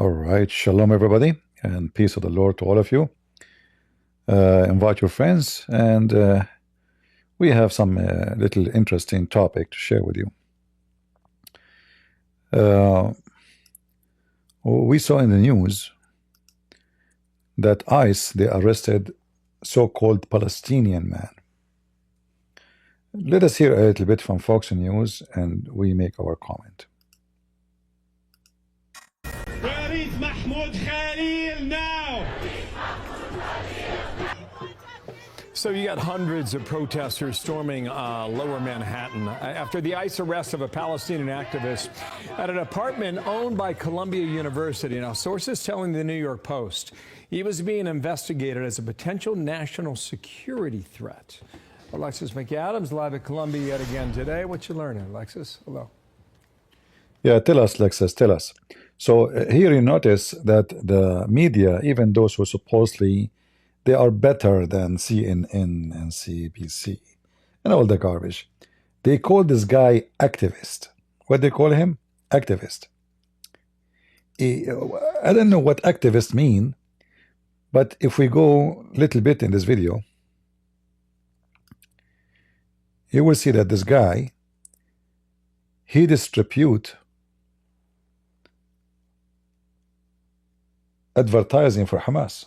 All right, shalom everybody, and peace of the Lord to all of you. Invite your friends, and we have some little interesting topic to share with you. We saw in the news that ICE, they arrested so-called Palestinian man. Let us hear a little bit from Fox News, and we make our comment. Where is Mahmoud Khalil now? So you got hundreds of protesters storming lower Manhattan after the ICE arrest of a Palestinian activist at an apartment owned by Columbia University. Now, sources telling the New York Post he was being investigated as a potential national security threat. Alexis McAdams live at Columbia yet again today. What you learning, Alexis? Hello. Yeah, tell us, Alexis, tell us. So here you notice that the media, even those who supposedly they are better than CNN and CBC and all the garbage, they call this guy activist. What they call him? Activist. I don't know what activist mean, but if we go a little bit in this video, you will see that this guy, he distribute advertising for Hamas.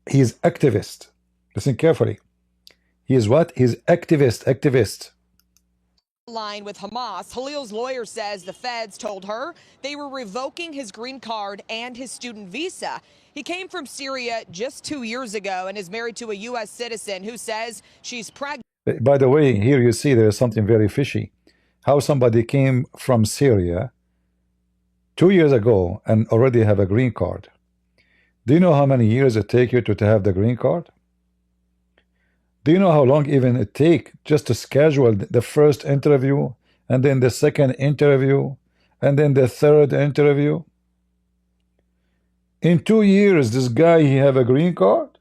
He is activist. Listen carefully. He is what? He is activist. Line with Hamas. Khalil's lawyer says the feds told her they were revoking his green card and his student visa. He came from Syria just 2 years ago and is married to a U.S. citizen who says she's pregnant. By the way, here you see there is something very fishy. How somebody came from Syria 2 years ago and already have a green card. Do you know how many years it takes you to have the green card? Do you know how long even it takes just to schedule the first interview, and then the second interview, and then the third interview? In 2 years, this guy, he have a green card?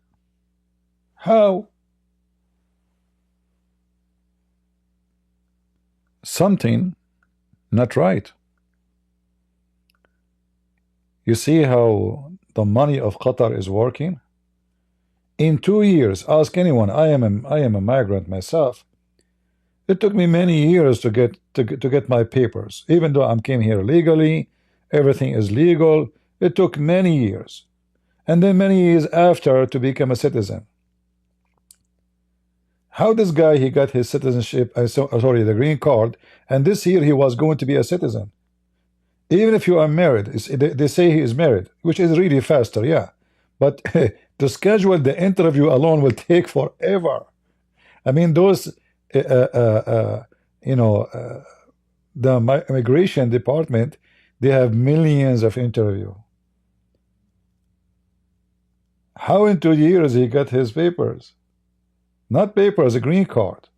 How? Something not right. You see how the money of Qatar is working? In 2 years, ask anyone. I am a migrant myself. It took me many years to get my papers. Even though I came here legally, everything is legal. It took many years, and then many years after to become a citizen. How this guy, he got his citizenship? Sorry, the green card, and this year he was going to be a citizen. Even if you are married, they say he is married, which is really faster, yeah. But to schedule the interview alone will take forever. I mean, those, the immigration department, they have millions of interviews. How in 2 years he got his papers? Not papers, a green card.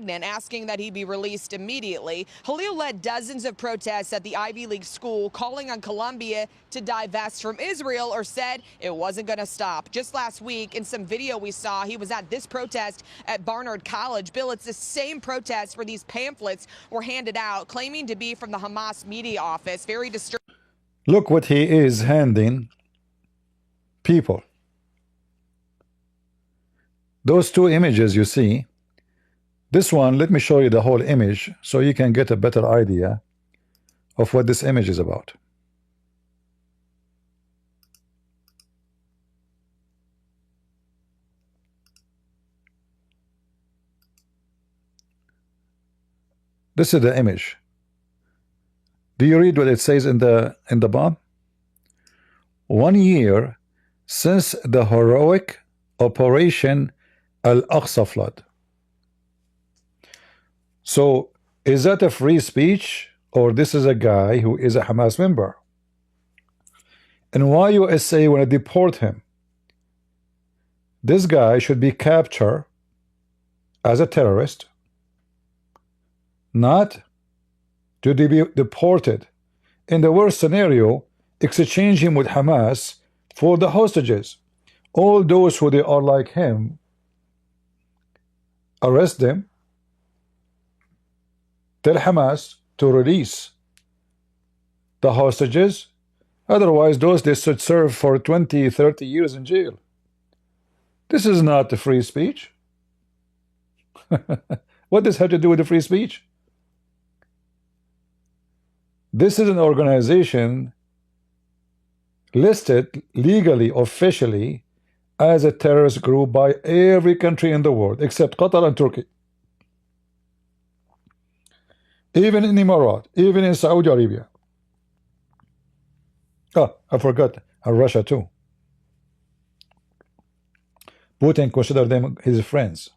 And asking that he be released immediately. Khalil led dozens of protests at the Ivy League school, calling on Columbia to divest from Israel, or said it wasn't going to stop. Just last week, in some video we saw, he was at this protest at Barnard College. Bill, it's the same protest where these pamphlets were handed out, claiming to be from the Hamas media office. Very disturbing. Look what he is handing people. Those two images you see. This one, let me show you the whole image so you can get a better idea of what this image is about. This is the image. Do you read what it says in the bomb? 1 year since the heroic Operation Al-Aqsa flood. So, is that a free speech, or this is a guy who is a Hamas member? And why USA want to deport him? This guy should be captured as a terrorist, not to be deported. In the worst scenario, exchange him with Hamas for the hostages. All those who they are like him, arrest them, Tell Hamas to release the hostages. Otherwise, those they should serve for 20, 30 years in jail. This is not the free speech. What does this have to do with the free speech? This is an organization listed legally, officially, as a terrorist group by every country in the world except Qatar and Turkey. Even in Emirat, even in Saudi Arabia. Oh, I forgot, and Russia too. Putin considered them his friends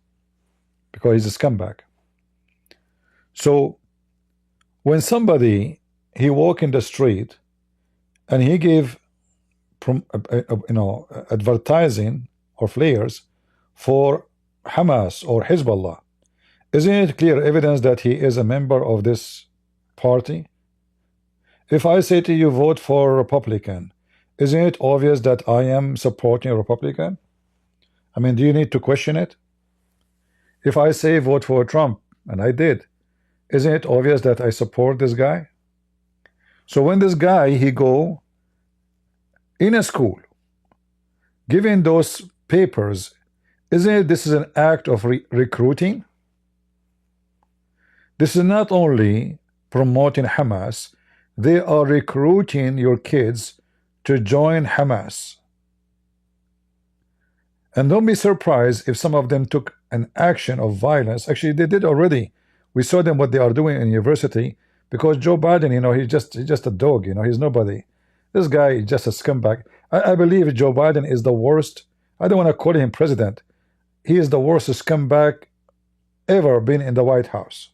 because he's a scumbag. So when somebody he walk in the street and he gave advertising or flyers for Hamas or Hezbollah, isn't it clear evidence that he is a member of this party? If I say to you vote for Republican, isn't it obvious that I am supporting a Republican? I mean, do you need to question it? If I say vote for Trump, and I did, isn't it obvious that I support this guy? So when this guy he go in a school giving those papers, isn't it this is an act of recruiting? This is not only promoting Hamas, they are recruiting your kids to join Hamas. And don't be surprised if some of them took an action of violence. Actually, they did already. We saw them what they are doing in university, because Joe Biden, he's just a dog, he's nobody. This guy is just a scumbag. I believe Joe Biden is the worst. I don't want to call him president. He is the worst scumbag ever been in the White House.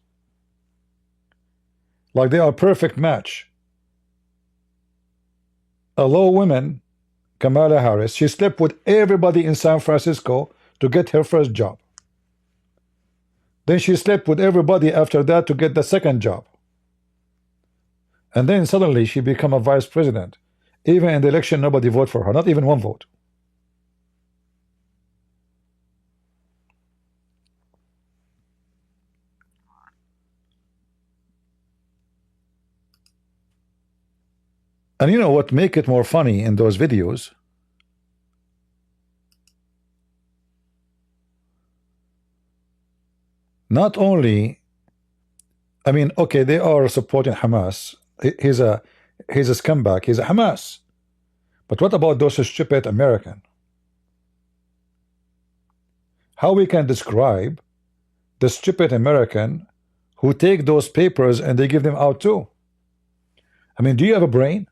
Like they are a perfect match. A low woman, Kamala Harris, she slept with everybody in San Francisco to get her first job. Then she slept with everybody after that to get the second job. And then suddenly she became a vice president. Even in the election, nobody voted for her, not even one vote. And you know what make it more funny in those videos? Not only, I mean, okay, they are supporting Hamas. He's a scumbag. He's a Hamas. But what about those stupid American? How we can describe the stupid American who take those papers and they give them out too? I mean, do you have a brain?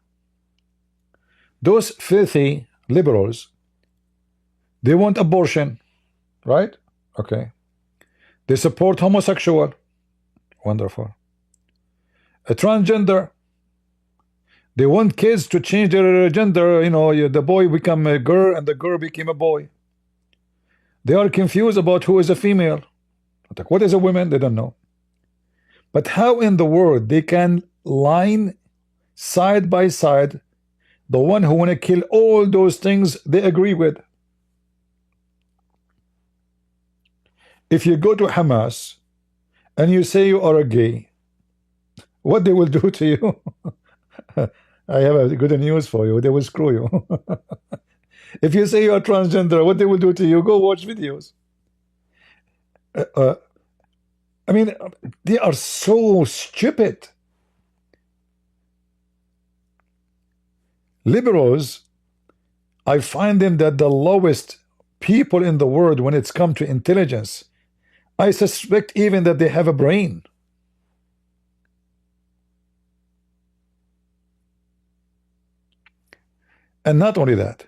Those filthy liberals, they want abortion, right? Okay. They support homosexual. Wonderful. A transgender. They want kids to change their gender. The boy become a girl and the girl became a boy. They are confused about who is a female. Like, what is a woman? They don't know. But how in the world they can line side by side the one who want to kill all those things they agree with? If you go to Hamas and you say you are a gay, what they will do to you? I have a good news for you. They will screw you. If you say you are transgender, what they will do to you? Go watch videos. I mean, they are so stupid. Liberals, I find them that the lowest people in the world when it's come to intelligence. I suspect even that they have a brain. And not only that,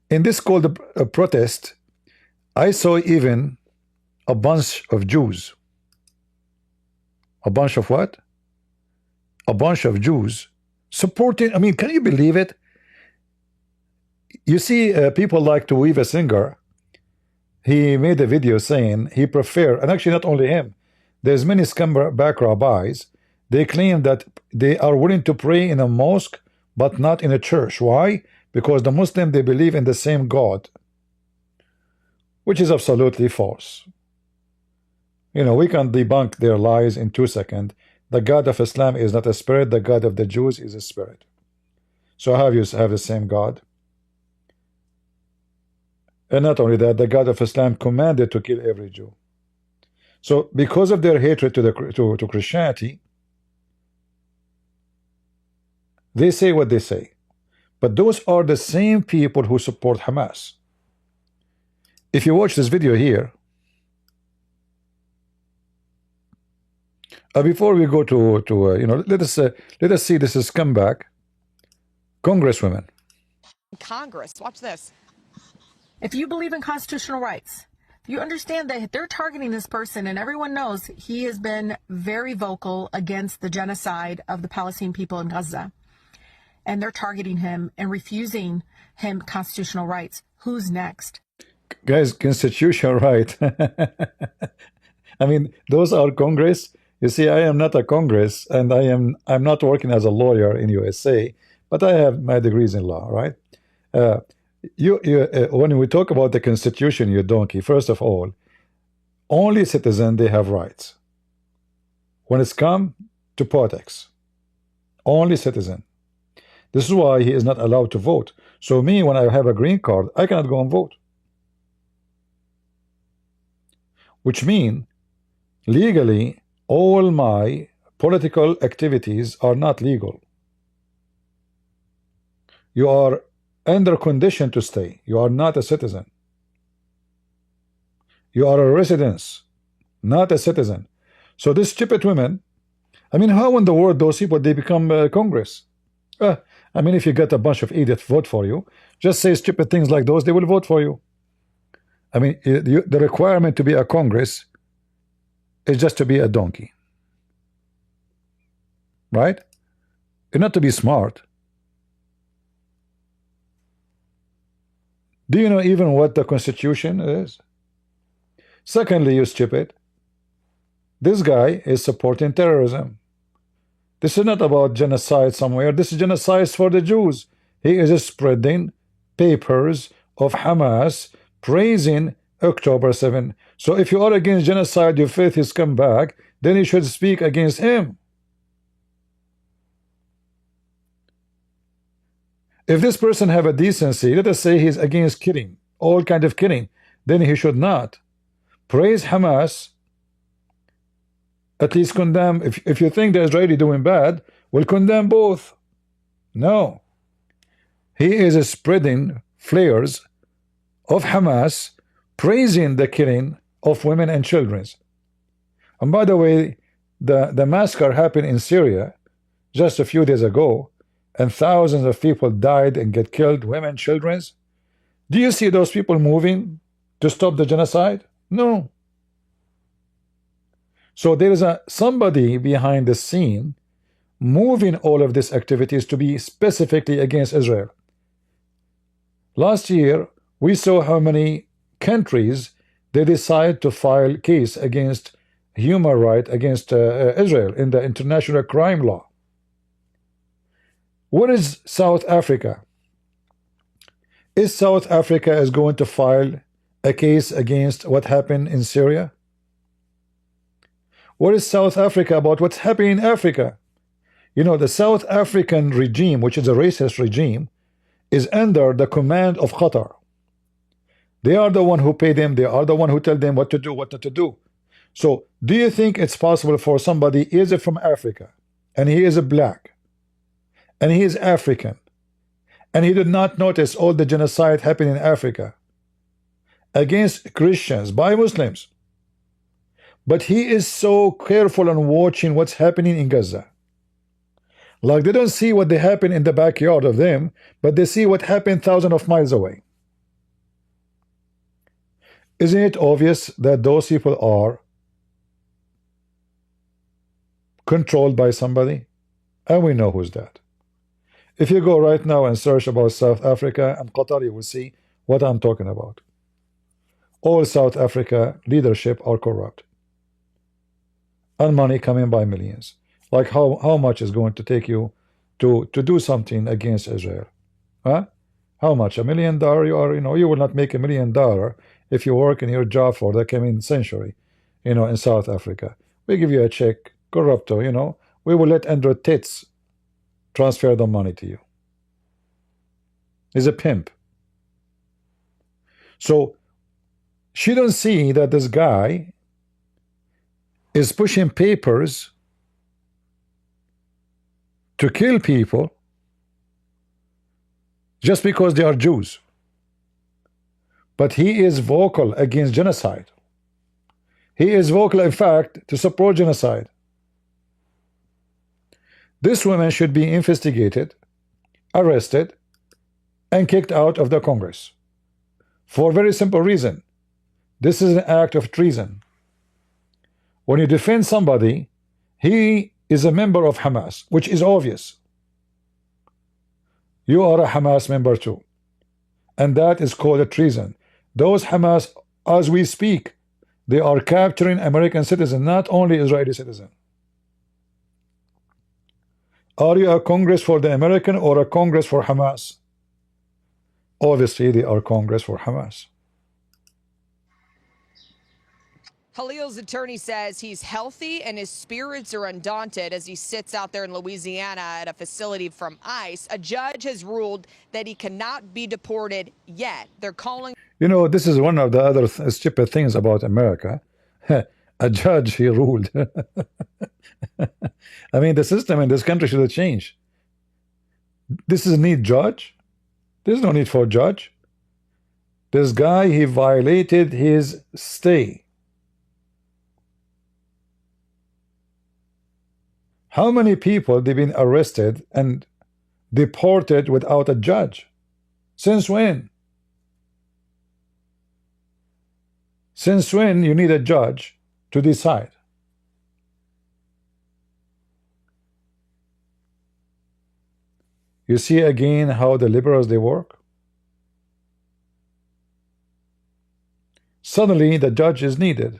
in this called a protest, I saw even a bunch of Jews. A bunch of what? A bunch of Jews supporting. I mean, can you believe it? You see, people like Tuiva Singer. He made a video saying he prefer, and actually not only him, there's many scumbag rabbis. They claim that they are willing to pray in a mosque but not in a church. Why? Because the Muslim, they believe in the same God, which is absolutely false. We can debunk their lies in 2 seconds. The God of Islam is not a spirit. The God of the Jews is a spirit. So how you have the same God? And not only that, the God of Islam commanded to kill every Jew. So because of their hatred to Christianity, they say what they say. But those are the same people who support Hamas. If you watch this video here, before we go to let us see this is scumbag congresswomen. Congress, watch this. If you believe in constitutional rights, you understand that they're targeting this person, and everyone knows he has been very vocal against the genocide of the Palestinian people in Gaza. And they're targeting him and refusing him constitutional rights. Who's next? Guys, constitutional right. I mean, those are Congress. You see, I am not a Congress, and I'm not working as a lawyer in USA, but I have my degrees in law, right? When we talk about the Constitution, you donkey, first of all, only citizens, they have rights. When it's come to politics, only citizen. This is why he is not allowed to vote. So me, when I have a green card, I cannot go and vote. Which means, legally, all my political activities are not legal. You are under condition to stay. You are not a citizen. You are a resident, not a citizen. So these stupid women, I mean, how in the world those people, they become Congress? I mean, if you get a bunch of idiots vote for you, just say stupid things like those, they will vote for you. I mean, the requirement to be a Congress is just to be a donkey. Right? You're not to be smart. Do you know even what the Constitution is? Secondly, you stupid, this guy is supporting terrorism. This is not about genocide somewhere. This is genocide for the Jews. He is spreading papers of Hamas praising October 7. So if you are against genocide, your faith is come back, then you should speak against him. If this person have a decency, let us say he's against killing, all kind of killing, then he should not praise Hamas. At least condemn. If you think the Israeli doing bad, will condemn both. No. He is spreading flares of Hamas praising the killing of women and children. And by the way, the massacre happened in Syria just a few days ago, and thousands of people died and get killed, women, children. Do you see those people moving to stop the genocide? No. So there is somebody behind the scene moving all of these activities to be specifically against Israel. Last year, we saw how many countries they decide to file case against human rights against Israel in the international crime law. What is South Africa? Is South Africa is going to file a case against what happened in Syria? What is South Africa about what's happening in Africa? You know, the South African regime, which is a racist regime, is under the command of Qatar. They are the one who pay them. They are the one who tell them what to do, what not to do. So do you think it's possible for somebody is from Africa, and he is a black, and he is African, and he did not notice all the genocide happening in Africa against Christians by Muslims, but he is so careful on watching what's happening in Gaza? Like they don't see what they happen in the backyard of them, but they see what happened thousands of miles away. Isn't it obvious that those people are controlled by somebody? And we know who's that. If you go right now and search about South Africa and Qatar, you will see what I'm talking about. All South Africa leadership are corrupt, and money coming by millions. Like how much is going to take you to do something against Israel? Huh? How much? $1 million? You will not make $1 million if you work in your job for the coming century, in South Africa. We give you a check, corrupto, you know, we will let Andrew Tits transfer the money to you. He's a pimp. So she don't see that this guy is pushing papers to kill people just because they are Jews. But he is vocal against genocide. He is vocal, in fact, to support genocide. This woman should be investigated, arrested, and kicked out of the Congress. For a very simple reason. This is an act of treason. When you defend somebody, he is a member of Hamas, which is obvious. You are a Hamas member too. And that is called a treason. Those Hamas, as we speak, they are capturing American citizens, not only Israeli citizens. Are you a Congress for the American or a Congress for Hamas? Obviously, they are Congress for Hamas. Khalil's attorney says he's healthy and his spirits are undaunted as he sits out there in Louisiana at a facility from ICE. A judge has ruled that he cannot be deported yet. They're calling. You know, this is one of the other stupid things about America. A judge, he ruled. I mean, the system in this country should have changed. This is need judge. There's no need for a judge. This guy, he violated his stay. How many people they've been arrested and deported without a judge? Since when? Since when you need a judge to decide? You see again how the liberals they work? Suddenly the judge is needed.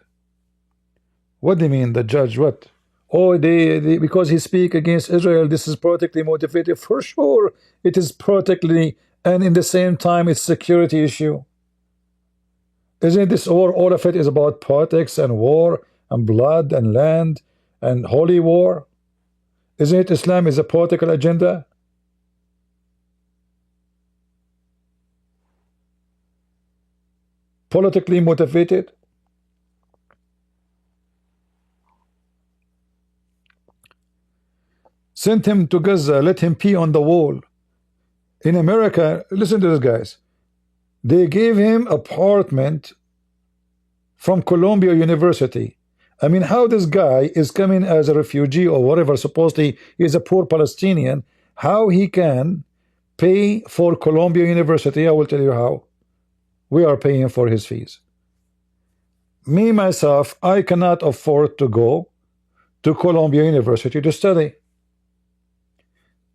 What do you mean the judge what? Oh, they because he speak against Israel, this is politically motivated. For sure, it is politically, and in the same time, it's security issue. Isn't this all of it is about politics and war and blood and land and holy war? Isn't it Islam is a political agenda? Politically motivated? Send him to Gaza, let him pee on the wall. In America, listen to this, guys. They gave him apartment from Columbia University. I mean, how this guy is coming as a refugee or whatever, supposedly he's a poor Palestinian, how he can pay for Columbia University, I will tell you how. We are paying for his fees. Me, myself, I cannot afford to go to Columbia University to study.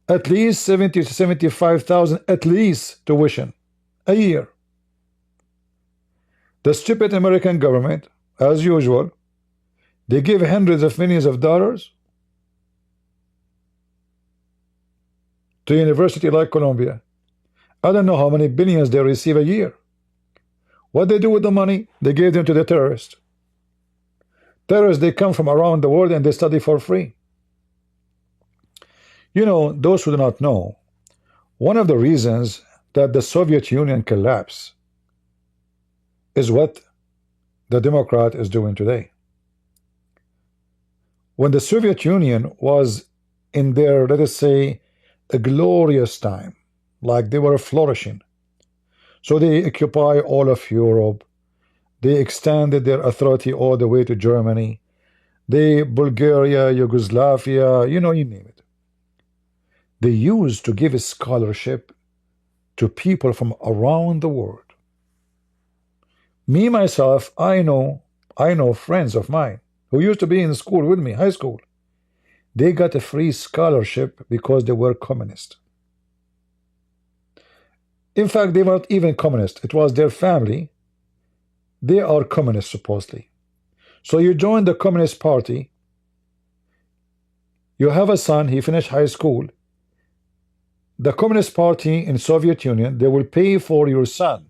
At least 70 to 75,000 at least tuition a year. The stupid American government, as usual, they give hundreds of millions of dollars to a university like Columbia. I don't know how many billions they receive a year. What they do with the money? They give them to the terrorists. Terrorists, they come from around the world and they study for free. You know, those who do not know, one of the reasons that the Soviet Union collapsed is what the Democrat is doing today. When the Soviet Union was in their, let us say, a glorious time, like they were flourishing, so they occupy all of Europe, they extended their authority all the way to Germany, they, Bulgaria, Yugoslavia, you know, you name it. They used to give a scholarship to people from around the world. Me, myself, I know friends of mine who used to be in school with me, high school. They got a free scholarship because they were communist. In fact, they weren't even communist. It was their family. They are communists, supposedly. So you join the Communist Party. You have a son, he finished high school. The Communist Party in Soviet Union, they will pay for your son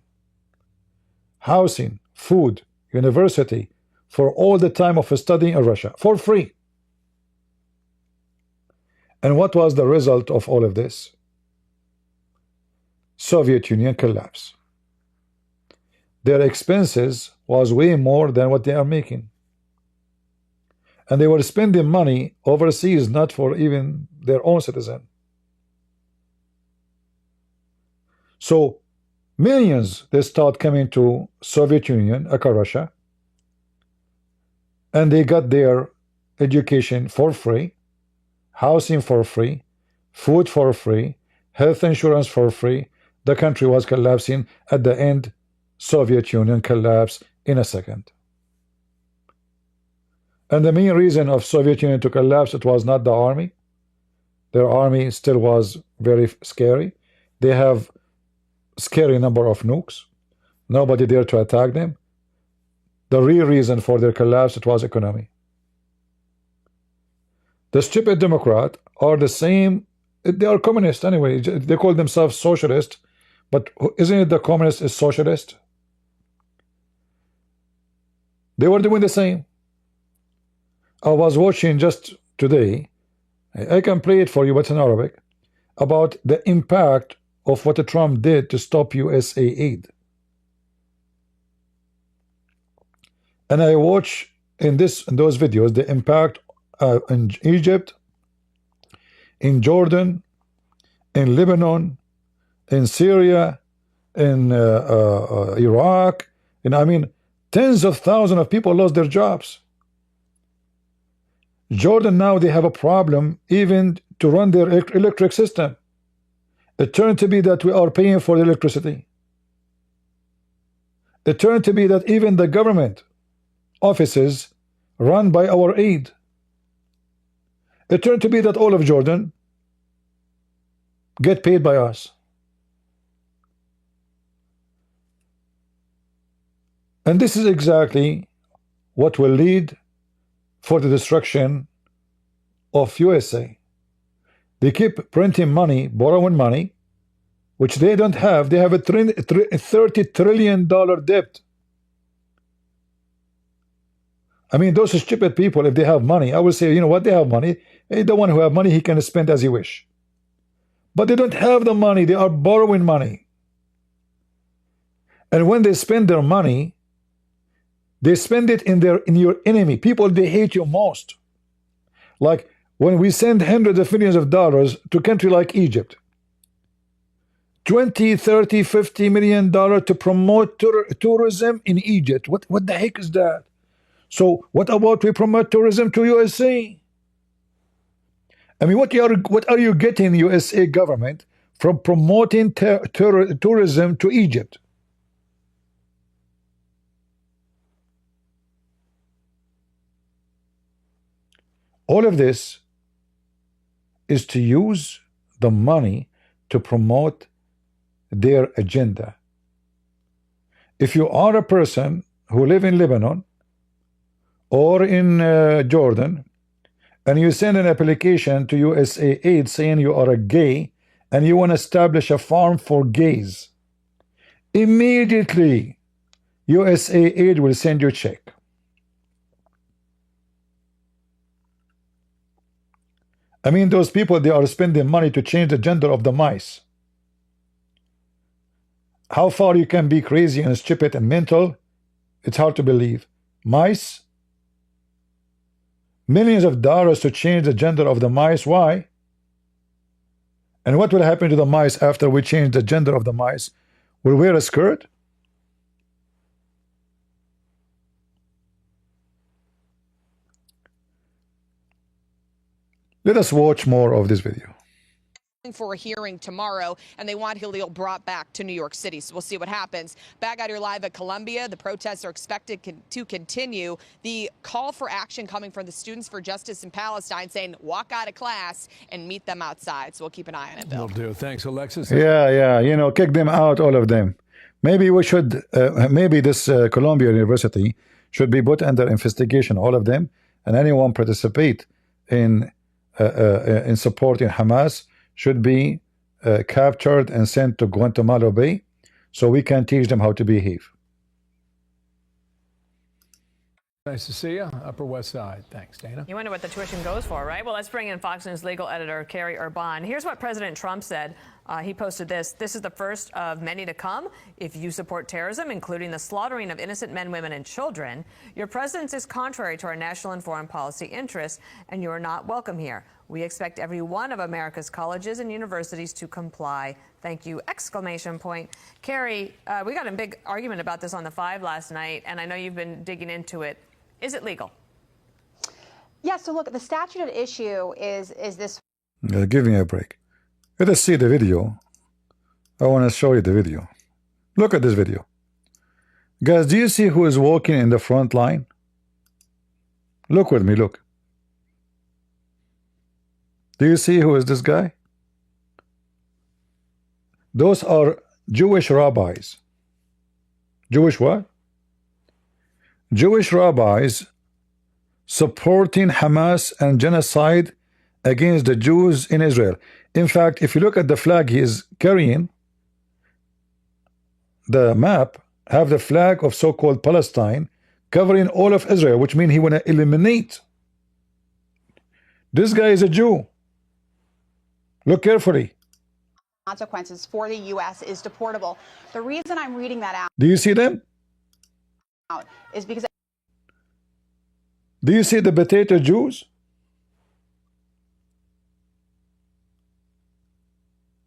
housing, food, university for all the time of studying in Russia for free. And what was the result of all of this? Soviet Union collapse. Their expenses was way more than what they are making. And they were spending money overseas, not for even their own citizen. So millions, they start coming to Soviet Union, aka Russia, and they got their education for free, housing for free, food for free, health insurance for free. The country was collapsing. At the end, Soviet Union collapsed in a second. And the main reason of Soviet Union to collapse, it was not the army. Their army still was very scary. They have scary number of nukes. Nobody dared to attack them. The real reason for their collapse, it was economy. The stupid Democrats are the same. They are communists anyway. They call themselves socialist, but isn't it the communist is socialist? They were doing the same. I was watching just today, I can play it for you, but it's in Arabic, about the impact of what Trump did to stop USA aid. And I watch in those videos the impact in Egypt, in Jordan, in Lebanon, in Syria, in Iraq, and I mean tens of thousands of people lost their jobs. Jordan now they have a problem even to run their electric system. It turned to be that we are paying for the electricity. It turned to be that even the government offices run by our aid. It turned to be that all of Jordan get paid by us. And this is exactly what will lead for the destruction of USA. They keep printing money, borrowing money, which they don't have. They have a $30 trillion debt. I mean, those stupid people, if they have money, I will say, you know what, they have money. The one who have money, he can spend as he wish. But they don't have the money. They are borrowing money. And when they spend their money, they spend it in your enemy. People, they hate you most. Like when we send hundreds of millions of dollars to a country like Egypt, 20, 30, 50 million dollars to promote tourism in Egypt. What the heck is that? So what about we promote tourism to USA? I mean, what are you getting, USA government, from promoting tourism to Egypt? All of this is to use the money to promote their agenda. If you are a person who live in Lebanon or in Jordan, and you send an application to USAID saying you are a gay and you want to establish a farm for gays, immediately USAID will send you a check. I mean, those people, they are spending money to change the gender of the mice. How far you can be crazy and stupid and mental, it's hard to believe. Mice? Millions of dollars to change the gender of the mice. Why? And what will happen to the mice after we change the gender of the mice? Will wear a skirt? Let us watch more of this video. For a hearing tomorrow, and they want Halil brought back to New York City. So we'll see what happens. Back out here live at Columbia, the protests are expected to continue. The call for action coming from the Students for Justice in Palestine saying walk out of class and meet them outside. So we'll keep an eye on it, Bill. Will do. Thanks, Alexis. Yeah, you know, kick them out, all of them. Maybe we should, maybe this Columbia University should be put under investigation, all of them, and anyone participate in supporting Hamas should be captured and sent to Guantanamo Bay so we can teach them how to behave. Nice to see you. Upper West Side. Thanks, Dana. You wonder what the tuition goes for, right? Well, let's bring in Fox News legal editor Carrie Urban. Here's what President Trump said. He posted this. This is the first of many to come. If you support terrorism, including the slaughtering of innocent men, women, and children, your presence is contrary to our national and foreign policy interests, and you are not welcome here. We expect every one of America's colleges and universities to comply. Thank you! Exclamation point. Carrie, we got a big argument about this on the 5 last night, and I know you've been digging into it. Is it legal? Yeah, so look, the statute at issue is this. Give me a break. Let us see the video. I want to show you the video. Look at this video. Guys, do you see who is walking in the front line? Look with me, look. Do you see who is this guy? Those are Jewish rabbis. Jewish what? Jewish rabbis supporting Hamas and genocide against the Jews in Israel. In fact, if you look at the flag he is carrying, the map have the flag of so-called Palestine covering all of Israel, which means he want to eliminate. This guy is a Jew. Look carefully. Consequences for the U.S. is deportable. The reason I'm reading that Do you see them? out is because. Do you see the potato Jews?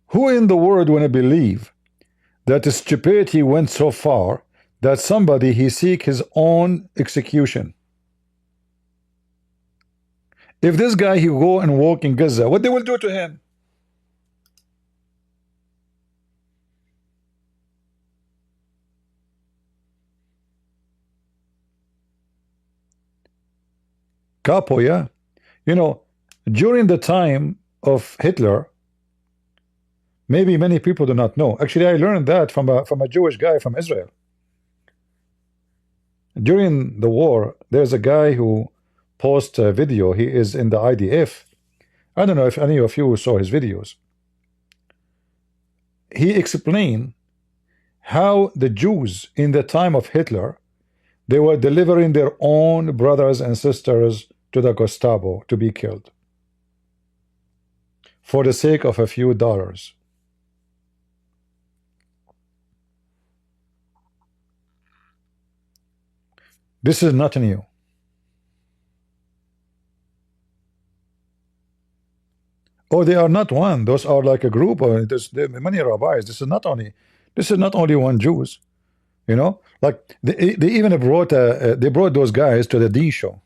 Who in the world want to believe that stupidity went so far that somebody he seek his own execution? If this guy he go and walk in Gaza, what they will do to him? Capo, yeah. You know, during the time of Hitler, maybe many people do not know. Actually, I learned that from a Jewish guy from Israel. During the war, there's a guy who posts a video. He is in the IDF. I don't know if any of you saw his videos. He explained how the Jews in the time of Hitler, they were delivering their own brothers and sisters to the Gestapo to be killed for the sake of a few dollars. This is not new. Oh, they are not one. Those are like a group. There are many rabbis. This is not only one Jews. You know, like they even brought they brought those guys to the D show.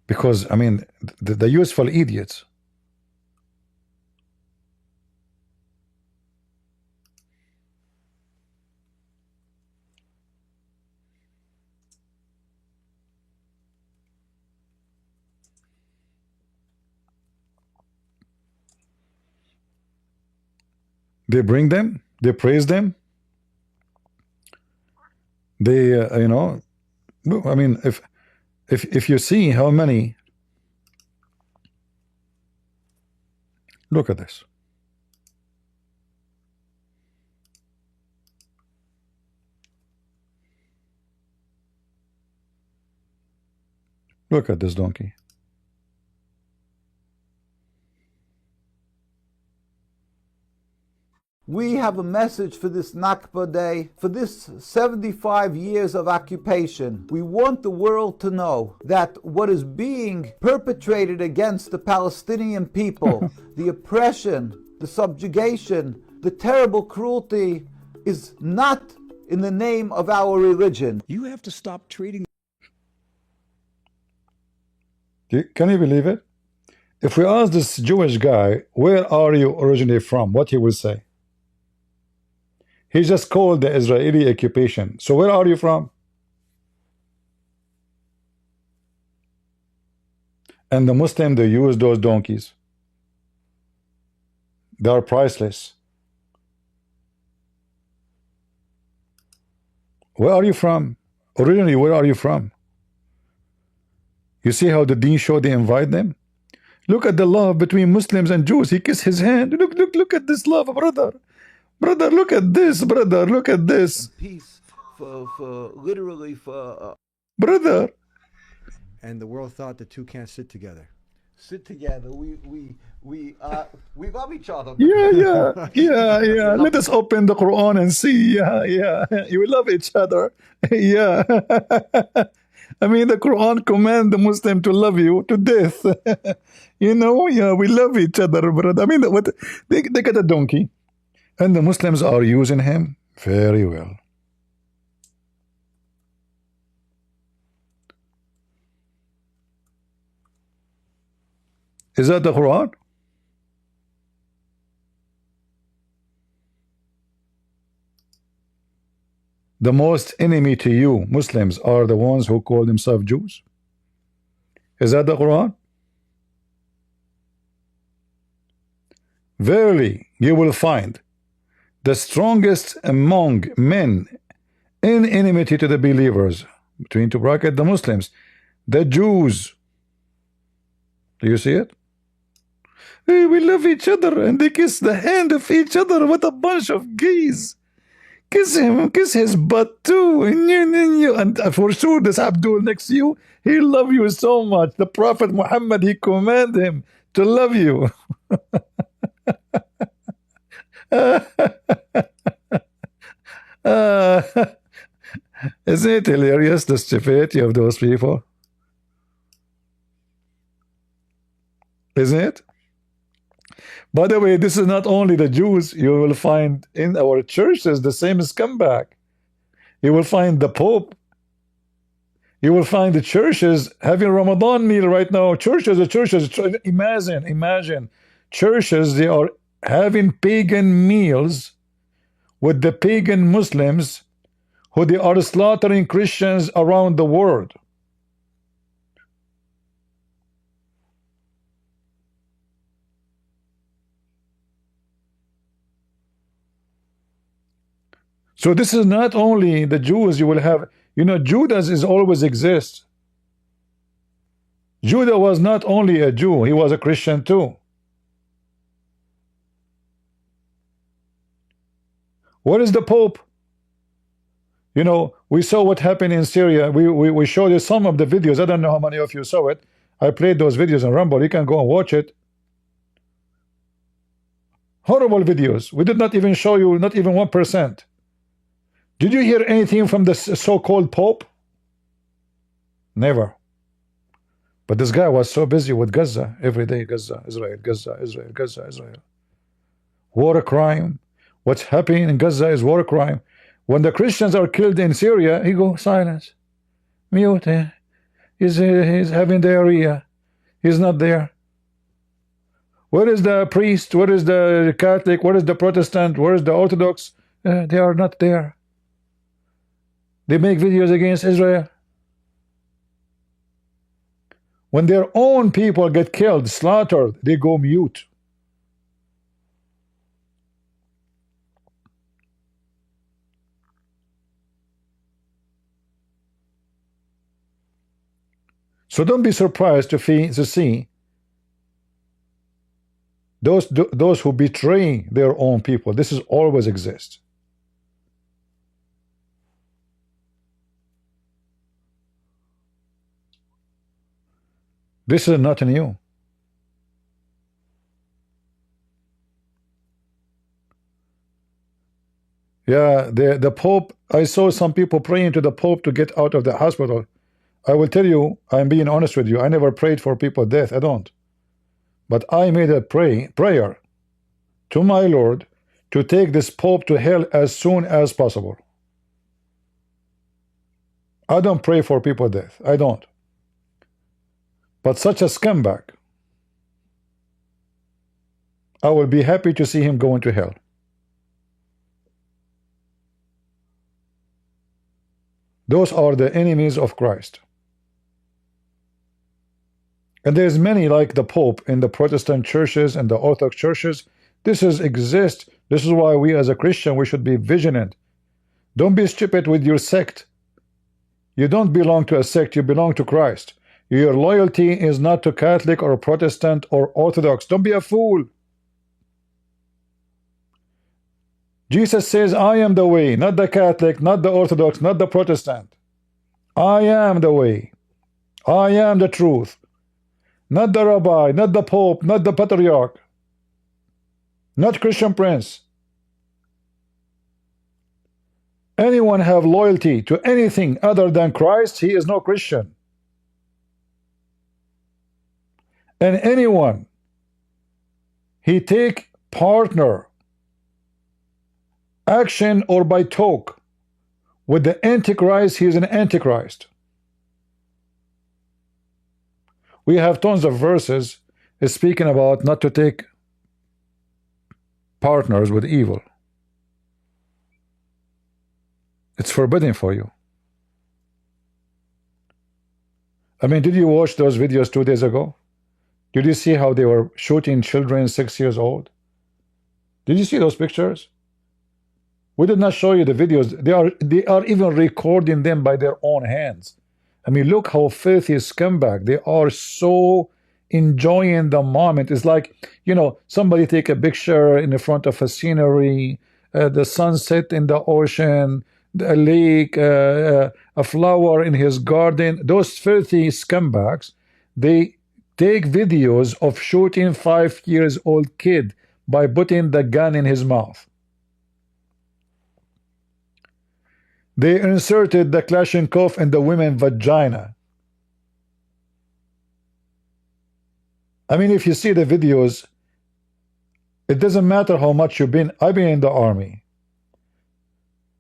Because, I mean, the useful idiots. They bring them, they praise them. They, you know, I mean, if you see how many, look at this. Look at this donkey. We have a message for this Nakba Day, for this 75 years of occupation. We want the world to know that what is being perpetrated against the Palestinian people, the oppression, the subjugation, the terrible cruelty, is not in the name of our religion. You have to stop treating. Can you believe it? If we ask this Jewish guy, where are you originally from? What he will say? He just called the Israeli occupation. So where are you from? And the Muslim, they use those donkeys. They are priceless. Where are you from? Originally, where are you from? You see how the Deen show they invite them? Look at the love between Muslims and Jews. He kissed his hand. Look at this love, brother. Brother, look at this, brother. Look at this. Peace literally for Brother, And the world thought the two can't sit together. sit together. We love each other. yeah. Let us open the Quran and see. Yeah. You love each other. Yeah. I mean, the Quran command the Muslim to love you to death. You know, yeah, we love each other, brother. I mean, what they got a donkey, and the Muslims are using him very well. Is that the Quran? The most enemy to you, Muslims, are the ones who call themselves Jews. Is that the Quran? Verily, you will find the strongest among men in enmity to the believers, between two brackets, the Muslims, the Jews. Do you see it? Hey, we love each other, and they kiss the hand of each other. What a bunch of gays. Kiss him, kiss his butt too. And for sure, this Abdul next to you, he love you so much. The Prophet Muhammad, he command him to love you. Isn't it hilarious, the stupidity of those people? Isn't it? By the way, this is not only the Jews. You will find in our churches the same scumbag. You will find the Pope. You will find the churches having Ramadan meal right now. Churches. Imagine. Churches, they are having pagan meals with the pagan Muslims who they are slaughtering Christians around the world. So this is not only the Jews. You will have, you know, Judas is always exist. Judah was not only a Jew, he was a Christian too. What is the Pope? You know, we saw what happened in Syria. We showed you some of the videos. I don't know how many of you saw it. I played those videos on Rumble. You can go and watch it. Horrible videos. We did not even show you, not even 1%. Did you hear anything from the so-called Pope? Never. But this guy was so busy with Gaza. Every day, Gaza, Israel, Gaza, Israel, Gaza, Israel. War crime. What's happening in Gaza is war crime. When the Christians are killed in Syria, he goes silence. Mute. He's having diarrhea. He's not there. Where is the priest? Where is the Catholic? Where is the Protestant? Where is the Orthodox? They are not there. They make videos against Israel. When their own people get killed, slaughtered, they go mute. So don't be surprised to see those who betray their own people. This is always exist. This is not new. Yeah, the Pope, I saw some people praying to the Pope to get out of the hospital. I will tell you, I'm being honest with you, I never prayed for people's death. I don't. But I made a prayer to my Lord to take this Pope to hell as soon as possible. I don't pray for people's death. I don't. But such a scumbag, I will be happy to see him go into hell. Those are the enemies of Christ. And there's many like the Pope in the Protestant churches and the Orthodox churches. This exists. This is why we as a Christian, we should be vigilant. Don't be stupid with your sect. You don't belong to a sect, you belong to Christ. Your loyalty is not to Catholic or Protestant or Orthodox. Don't be a fool. Jesus says, I am the way, not the Catholic, not the Orthodox, not the Protestant. I am the way. I am the truth. Not the rabbi, not the Pope, not the Patriarch, not Christian Prince. Anyone have loyalty to anything other than Christ, he is no Christian. And anyone he take partner, action or by talk with the Antichrist, he is an Antichrist. We have tons of verses speaking about not to take partners with evil. It's forbidden for you. I mean, did you watch those videos 2 days ago? Did you see how they were shooting children 6 years old? Did you see those pictures? We did not show you the videos. They are even recording them by their own hands. I mean, look how filthy scumbag. They are so enjoying the moment. It's like, you know, somebody take a picture in the front of a scenery, the sunset in the ocean, a lake, a flower in his garden. Those filthy scumbags, they take videos of shooting 5 years old kid by putting the gun in his mouth. They inserted the Kalashnikov in the women's vagina. I mean, if you see the videos, it doesn't matter how much I've been in the army,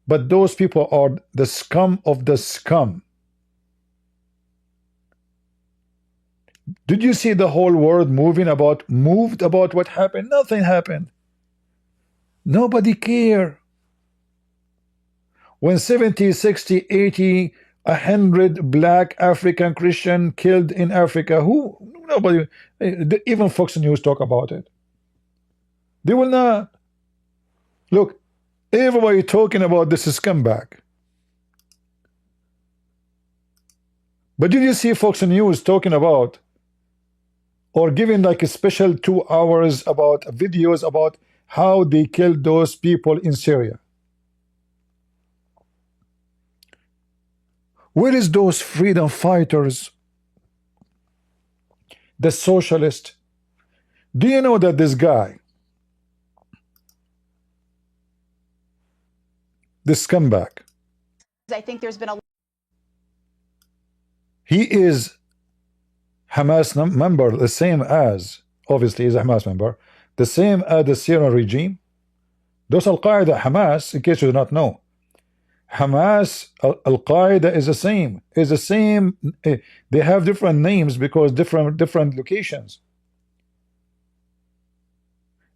but those people are the scum of the scum. Did you see the whole world moved about what happened? Nothing happened. Nobody cared. When 70, 60, 80, 100 black African Christian killed in Africa, nobody, even Fox News talk about it. They will not. Look, everybody talking about this scumbag. But did you see Fox News talking about or giving like a special 2 hours about videos about how they killed those people in Syria? Where is those freedom fighters, the socialist? Do you know that this guy, this scumbag, I think there's been a he is Hamas member, the same as, obviously he's a Hamas member, the same as the Syrian regime. Those Al-Qaeda, Hamas, in case you do not know, Hamas, Al-Qaeda is the same. They have different names because different locations.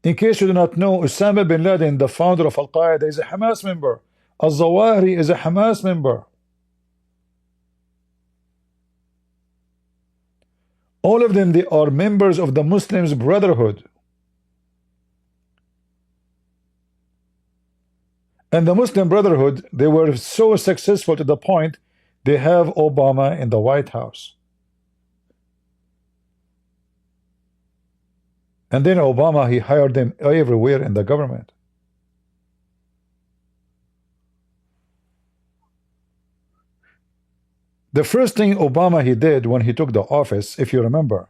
In case you do not know, Osama bin Laden, the founder of Al-Qaeda, is a Hamas member. Al-Zawahiri is a Hamas member. All of them, they are members of the Muslims Brotherhood. And the Muslim Brotherhood, they were so successful to the point they have Obama in the White House. And then Obama, he hired them everywhere in the government. The first thing Obama he did when he took the office, if you remember,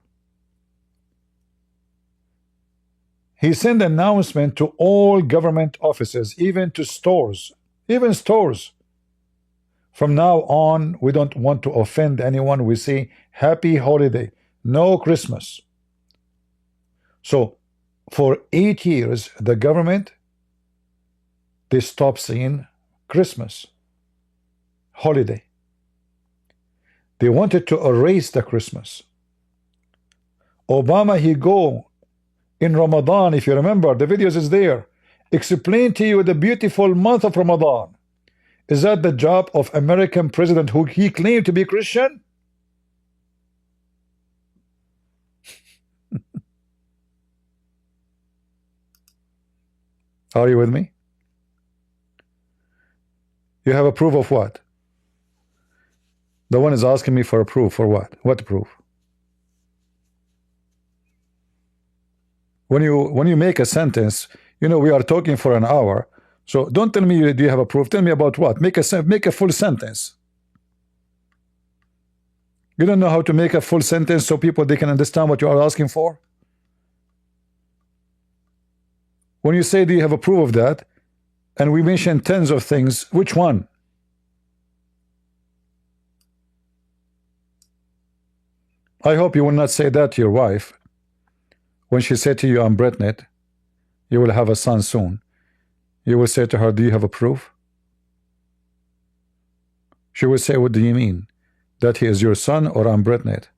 he sent an announcement to all government offices, even to stores, even stores. From now on, we don't want to offend anyone. We say happy holiday, no Christmas. So for 8 years, the government, they stopped saying Christmas, holiday. They wanted to erase the Christmas. Obama, he go in Ramadan, if you remember, the videos is there, explain to you the beautiful month of Ramadan. Is that the job of American president who he claimed to be Christian? Are you with me? You have a proof of what? The one is asking me for a proof. For what? What proof? When you make a sentence, you know, we are talking for an hour, So don't tell me do you have a proof. Tell me about what. Make a full sentence. You don't know how to make a full sentence so people they can understand what you are asking for. When you say do you have a proof of that, and we mention tens of things, which one? I hope you will not say that to your wife when she said to you, I'm pregnant, you will have a son soon. You will say to her, do you have a proof? She will say, what do you mean? That he is your son or I'm pregnant?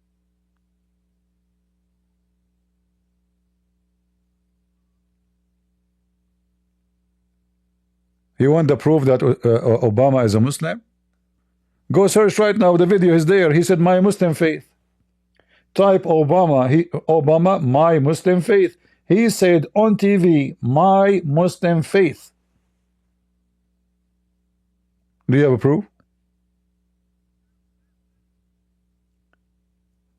You want the proof that Obama is a Muslim? Go search right now, the video is there. He said, my Muslim faith. Type Obama, my Muslim faith. He said on TV, my Muslim faith. Do you have a proof?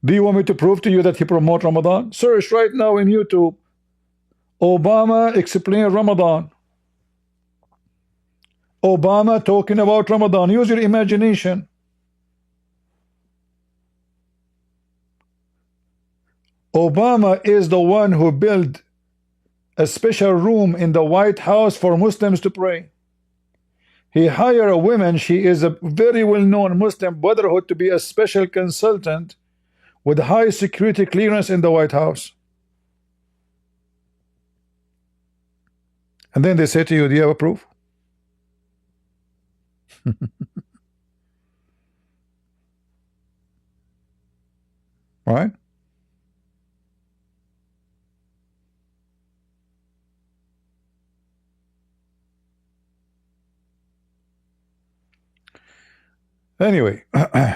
Do you want me to prove to you that he promotes Ramadan? Search right now in YouTube. Obama explain Ramadan. Obama talking about Ramadan. Use your imagination. Obama is the one who built a special room in the White House for Muslims to pray. He hired a woman, she is a very well-known Muslim Brotherhood, to be a special consultant with high security clearance in the White House. And then they say to you, do you have a proof? Right? Anyway, I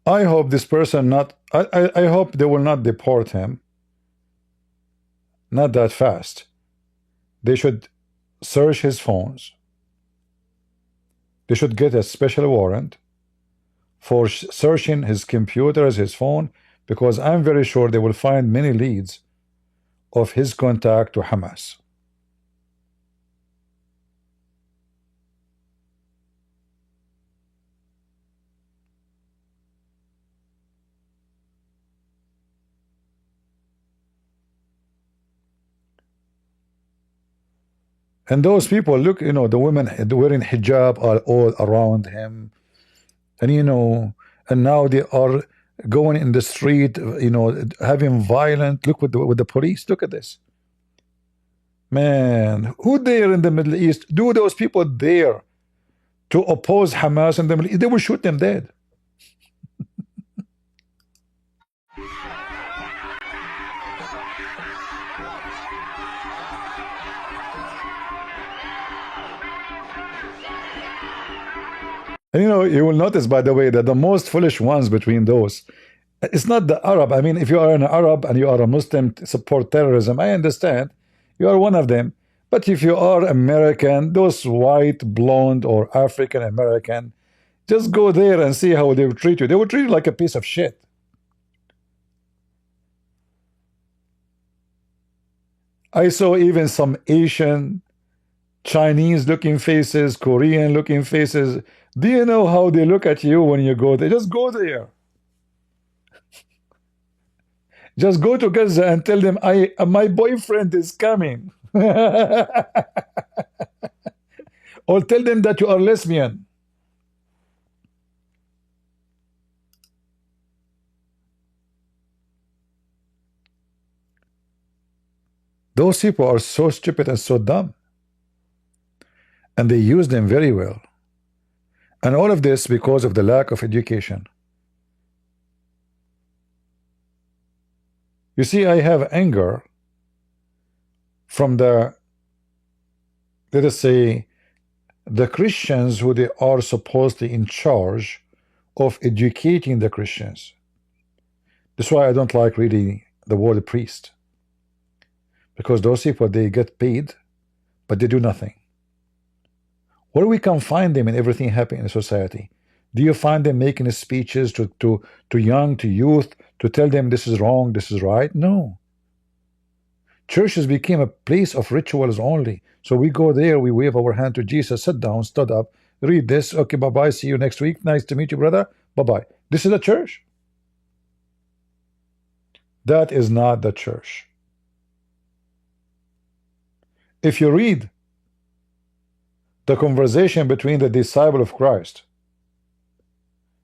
hope this person I hope they will not deport him. Not that fast. They should search his phones. They should get a special warrant for searching his computers, his phone, because I'm very sure they will find many leads of his contact to Hamas. And those people, look, you know, the women wearing hijab are all around him. And, you know, and now they are going in the street, you know, having violent, look with the police, look at this. Man, who there in the Middle East, do those people dare to oppose Hamas in the Middle East? They will shoot them dead. And you know, you will notice, by the way, that the most foolish ones between those, it's not the Arab. I mean, if you are an Arab and you are a Muslim, support terrorism, I understand. You are one of them. But if you are American, those white, blonde, or African American, just go there and see how they will treat you. They will treat you like a piece of shit. I saw even some Asian, Chinese-looking faces, Korean-looking faces. Do you know how they look at you when you go there? Just go there. Just go to Gaza and tell them, my boyfriend is coming. Or tell them that you are lesbian. Those people are so stupid and so dumb. And they use them very well. And all of this because of the lack of education. You see, I have anger from the, let us say, the Christians who they are supposedly in charge of educating the Christians. That's why I don't like reading the word priest. Because those people, they get paid, but they do nothing. Where we can find them in everything happening in society? Do you find them making speeches to youth, to tell them this is wrong, this is right? No. Churches became a place of rituals only. So we go there, we wave our hand to Jesus, sit down, stood up, read this, okay, bye-bye, see you next week, nice to meet you, brother, bye-bye. This is a church. That is not the church. If you read the conversation between the disciple of Christ,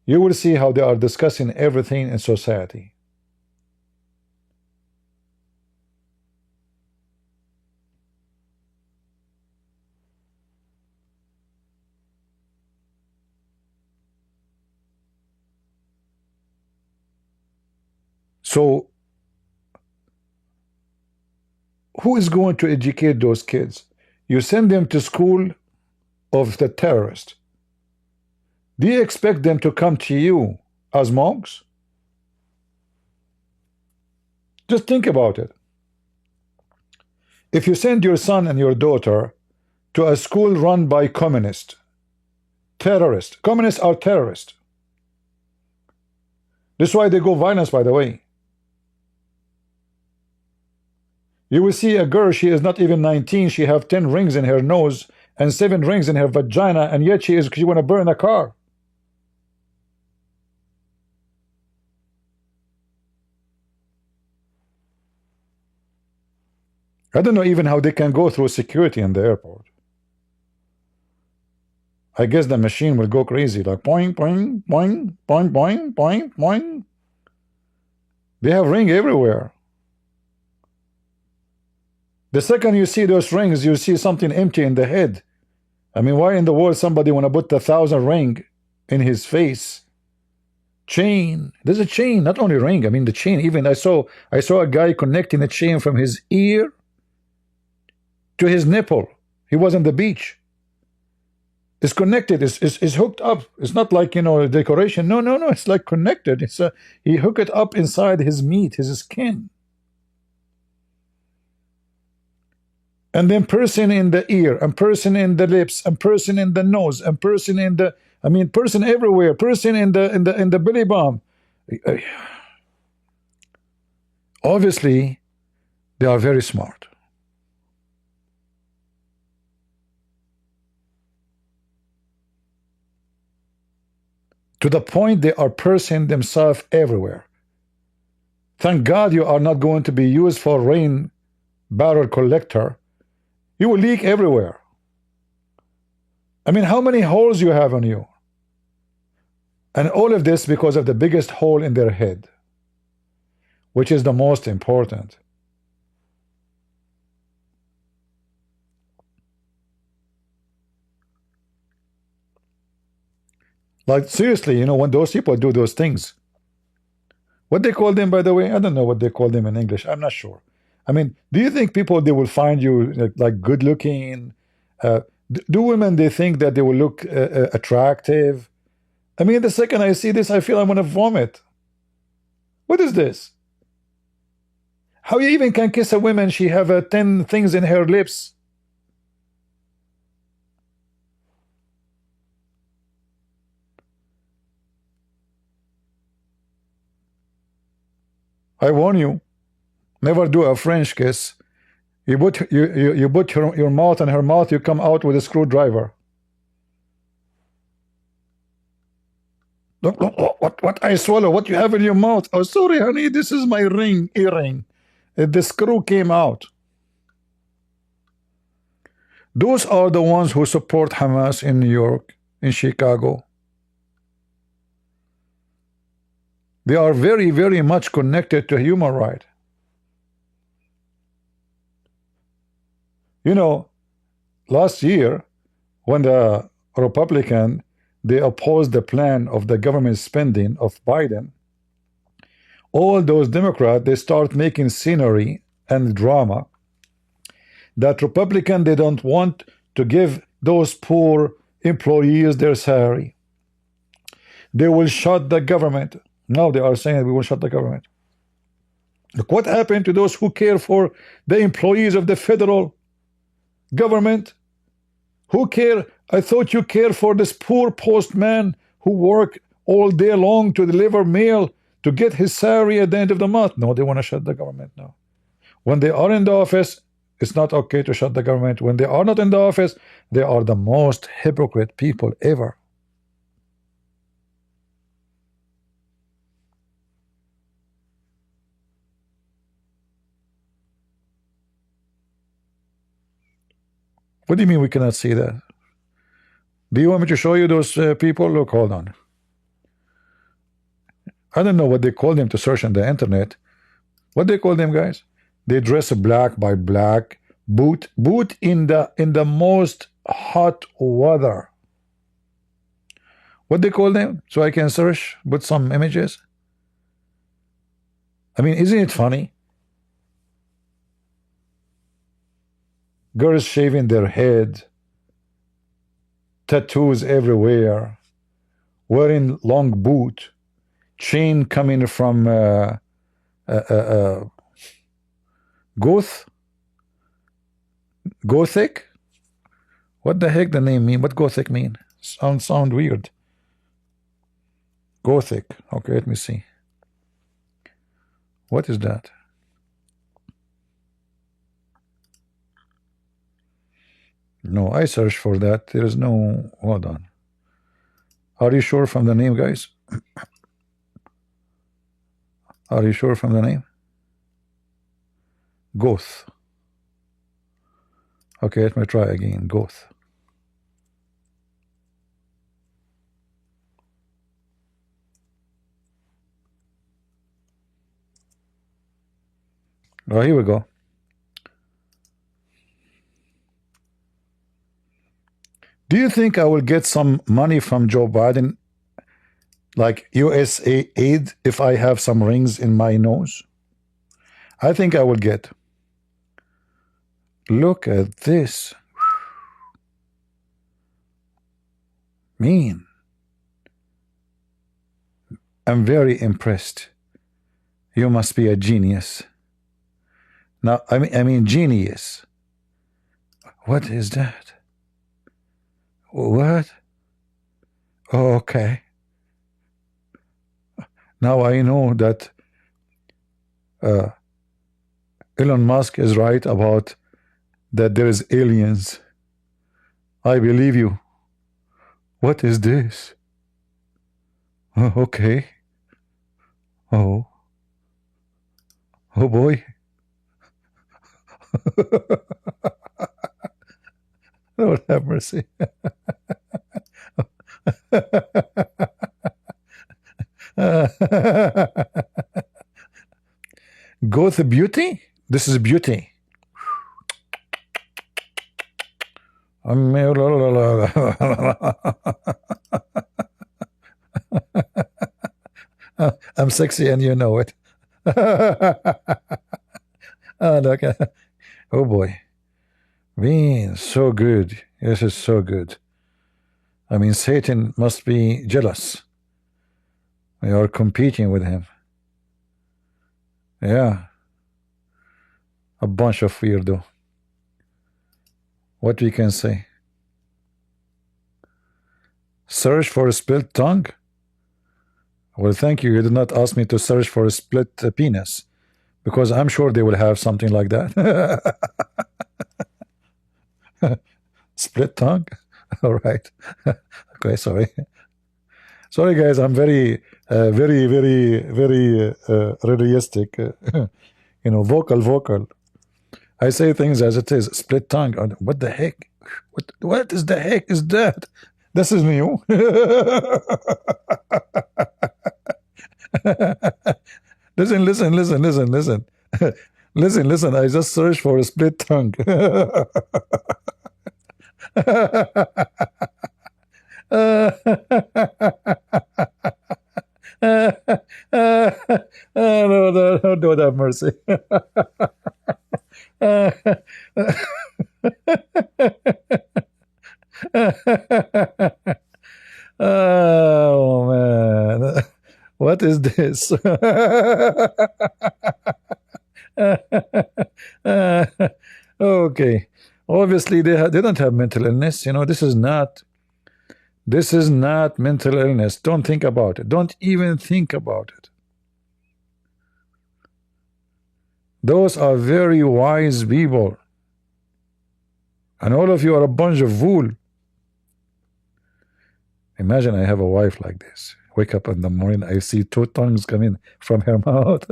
you will see how they are discussing everything in society. So, who is going to educate those kids? You send them to school of the terrorist. Do you expect them to come to you as monks? Just think about it. If you send your son and your daughter to a school run by communists, terrorists, communists are terrorists. This is why they go violence, by the way. You will see a girl, she is not even 19, she have 10 rings in her nose and 7 rings in her vagina, and yet she want to burn a car. I don't know even how they can go through security in the airport. I guess the machine will go crazy, like boing, boing, boing, boing, boing, boing, boing. They have ring everywhere. The second you see those rings, you see something empty in the head. I mean, why in the world somebody want to put 1,000 ring in his face? Chain. There's a chain, not only ring. I mean, the chain. Even I saw a guy connecting a chain from his ear to his nipple. He was on the beach. It's connected. It's hooked up. It's not like, you know, decoration. No. It's like connected. He hooked it up inside his meat, his skin. And then person in the ear, and person in the lips, and person in the nose, and person in the, I mean, person everywhere, person in the belly bump. Obviously, they are very smart. To the point they are pursing themselves everywhere. Thank God you are not going to be used for rain barrel collector. You will leak everywhere. I mean, how many holes you have on you? And all of this because of the biggest hole in their head, which is the most important. Like, seriously, you know, when those people do those things, what they call them, by the way, I don't know what they call them in English. I'm not sure. I mean, do you think people, they will find you like good looking? Do women, they think that they will look attractive? I mean, the second I see this, I feel I want to vomit. What is this? How you even can kiss a woman? She have 10 things in her lips. I warn you. Never do a French kiss. You put your mouth in her mouth, you come out with a screwdriver. Look, what I swallow, what you have in your mouth. Oh, sorry, honey, this is my earring. The screw came out. Those are the ones who support Hamas in New York, in Chicago. They are very, very much connected to human rights. You know, last year, when the Republican, they opposed the plan of the government spending of Biden, all those Democrats, they start making scenery and drama that Republican, they don't want to give those poor employees their salary. They will shut the government. Now they are saying we will shut the government. Look what happened to those who care for the employees of the federal government. Who care? I thought you care for this poor postman who work all day long to deliver mail to get his salary at the end of the month. No, they want to shut the government now. When they are in the office, it's not okay to shut the government. When they are not in the office, they are the most hypocrite people ever. What do you mean we cannot see that? Do you want me to show you those people? Look, hold on. I don't know what they call them to search on the internet. What they call them, guys? They dress black by black, boot in the most hot weather. What they call them? So I can search with some images. I mean, isn't it funny? Girls shaving their head, tattoos everywhere, wearing long boot, chain coming from Gothic? What the heck the name mean? What Gothic mean? Sound weird. Gothic. Okay, let me see. What is that? No, I searched for that. There is no. Hold on. Are you sure from the name, guys? Are you sure from the name? Goth. Okay, let me try again. Goth. Oh, here we go. Do you think I will get some money from Joe Biden, like USA aid, if I have some rings in my nose? I think I will get. Look at this. Mean. I'm very impressed. You must be a genius. Now, I mean genius. What is that? What? Oh, okay. Now I know that Elon Musk is right about that there is aliens. I believe you. What is this? Oh, okay. Oh. Oh boy. Lord have mercy. Goth beauty? This is beauty. I'm sexy and you know it. Oh, look. Oh boy. Man, so good. This is so good. I mean, Satan must be jealous. We are competing with him. Yeah. A bunch of weirdo. What we can say? Search for a split tongue? Well, thank you. You did not ask me to search for a split penis, because I'm sure they will have something like that. Split tongue? All right. Okay, sorry. Sorry, guys. I'm very realistic. You know, vocal. I say things as it is. Split tongue. What the heck? What is the heck is that? This is new. Listen. Listen. I just searched for a split tongue. No, have mercy. Oh man, what is this? Okay, obviously they don't have mental illness. You know, this is not This is not mental illness. Don't think about it. Don't even think about it. Those are very wise people. And all of you are a bunch of fool. Imagine I have a wife like this. Wake up in the morning, I see two tongues coming from her mouth.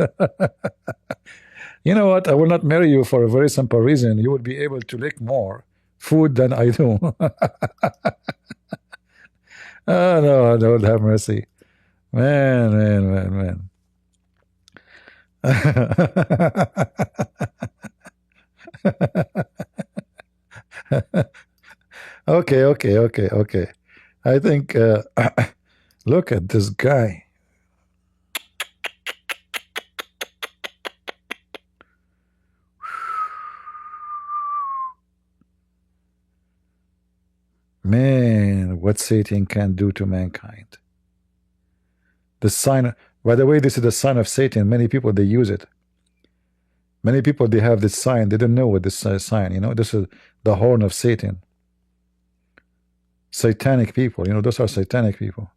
You know what? I will not marry you for a very simple reason. You will be able to lick more food than I do. Oh, no, Lord have mercy. Man, man, man, man. Okay, okay, okay, okay. I think, look at this guy. Man, what Satan can do to mankind. The sign, by the way, this is the sign of Satan. Many people, they use it. Many people, they have this sign. They don't know what this sign, you know. This is the horn of Satan. Satanic people, you know, those are satanic people.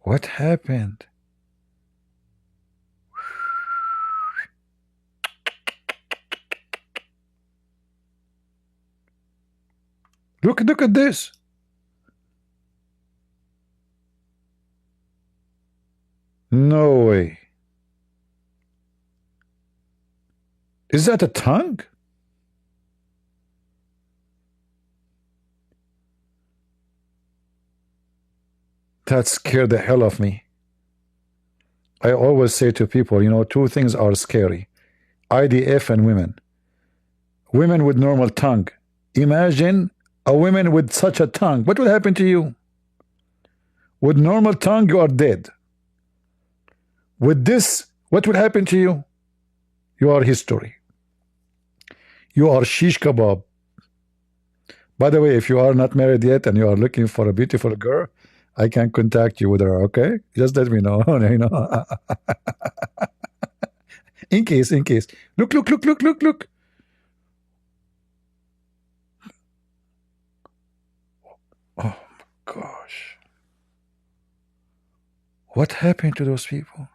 What happened? Look at this. No way. Is that a tongue? That scared the hell of me. I always say to people, you know, two things are scary. IDF and women. Women with normal tongue. Imagine a woman with such a tongue. What would happen to you? With normal tongue, you are dead. With this, what would happen to you? You are history. You are shish kebab. By the way, if you are not married yet and you are looking for a beautiful girl, I can contact you with her, okay? Just let me know. You know. In case. Look. Oh my gosh. What happened to those people?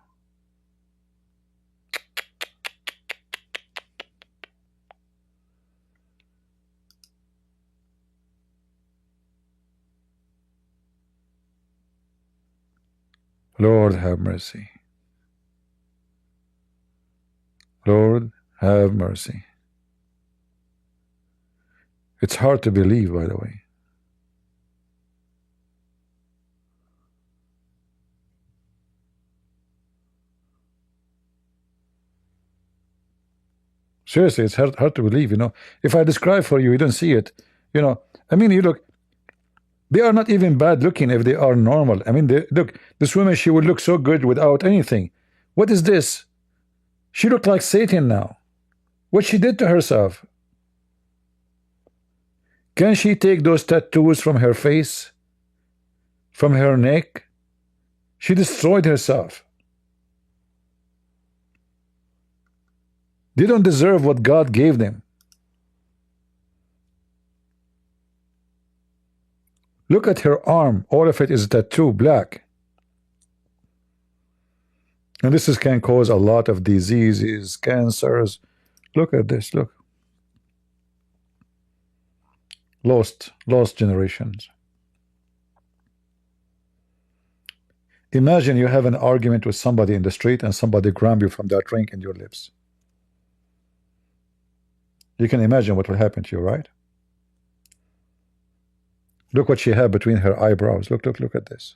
Lord have mercy. Lord have mercy. It's hard to believe, by the way. Seriously, it's hard to believe, you know. If I describe for you, you don't see it. You know, I mean, you look, they are not even bad looking if they are normal. I mean, look, this woman, she would look so good without anything. What is this? She looked like Satan now. What she did to herself? Can she take those tattoos from her face? From her neck? She destroyed herself. They don't deserve what God gave them. Look at her arm. All of it is a tattoo, black. And this can cause a lot of diseases, cancers. Look at this, look. Lost generations. Imagine you have an argument with somebody in the street and somebody grab you from that ring in your lips. You can imagine what will happen to you, right? Look what she had between her eyebrows. Look at this.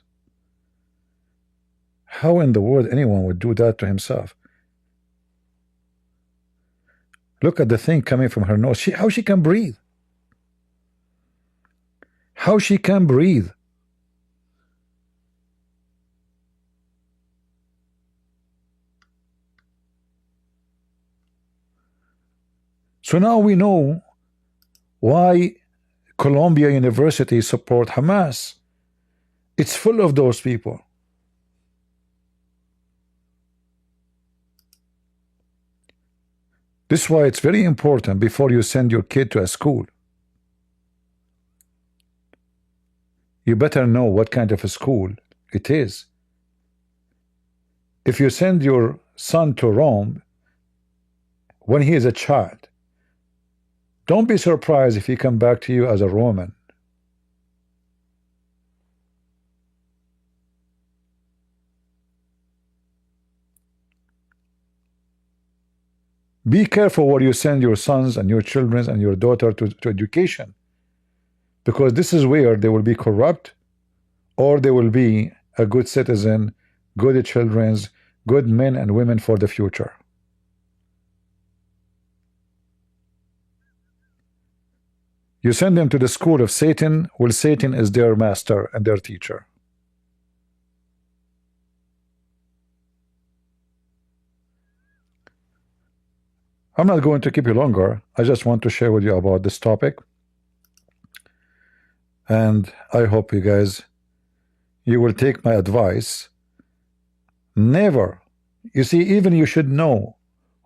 How in the world anyone would do that to himself? Look at the thing coming from her nose. How she can breathe? How she can breathe? So now we know why Columbia University support Hamas. It's full of those people. This is why it's very important before you send your kid to a school. you better know what kind of a school it is. If you send your son to Rome when he is a child, don't be surprised if he come back to you as a Roman. Be careful where you send your sons and your children and your daughter to education, because this is where they will be corrupt, or they will be a good citizen, good children, good men and women for the future. You send them to the school of Satan, well, Satan is their master and their teacher. I'm not going to keep you longer. I just want to share with you about this topic. And I hope you guys, you will take my advice. Never, you see, even you should know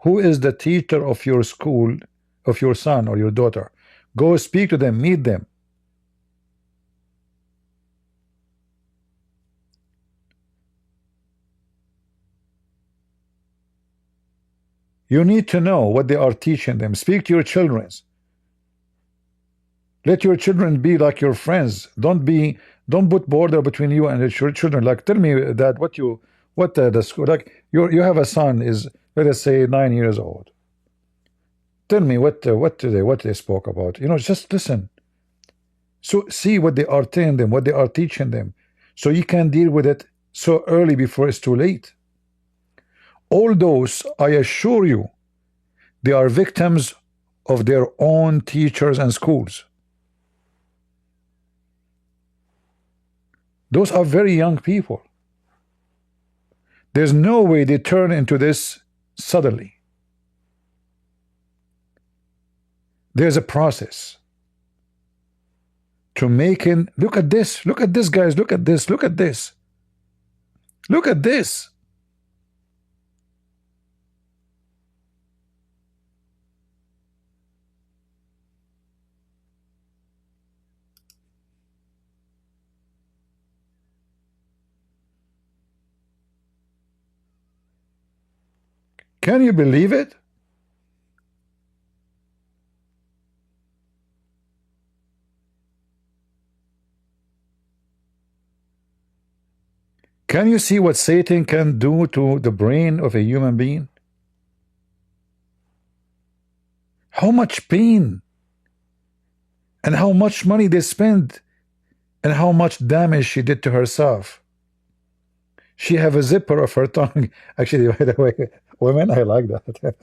who is the teacher of your school, of your son or your daughter. Go speak to them, meet them. You need to know what they are teaching them. Speak to your children. Let your children be like your friends. Don't put border between you and your children. Like, tell me that the school, like you have a son is, let us say, 9 years old. Tell me what they spoke about. You know, just listen. So see what they are telling them, what they are teaching them, so you can deal with it so early before it's too late. All those, I assure you, they are victims of their own teachers and schools. Those are very young people. There's no way they turn into this suddenly. There's a process to making. Look at this, guys, look at this, look at this, look at this. Can you believe it? Can you see what Satan can do to the brain of a human being? How much pain and how much money they spend and how much damage she did to herself. She have a zipper of her tongue. Actually, by the way, women, I like that.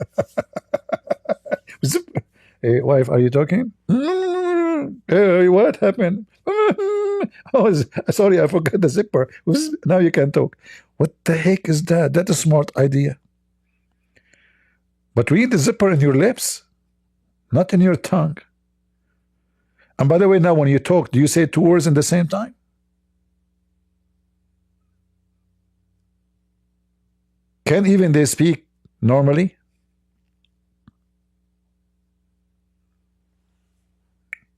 Zipper. Hey, wife, are you talking? Hey, what happened? Oh, sorry, I forgot the zipper. Now you can talk. What the heck is that? That's a smart idea. But read the zipper in your lips, not in your tongue. And by the way, now when you talk, do you say 2 words in the same time? Can even they speak normally?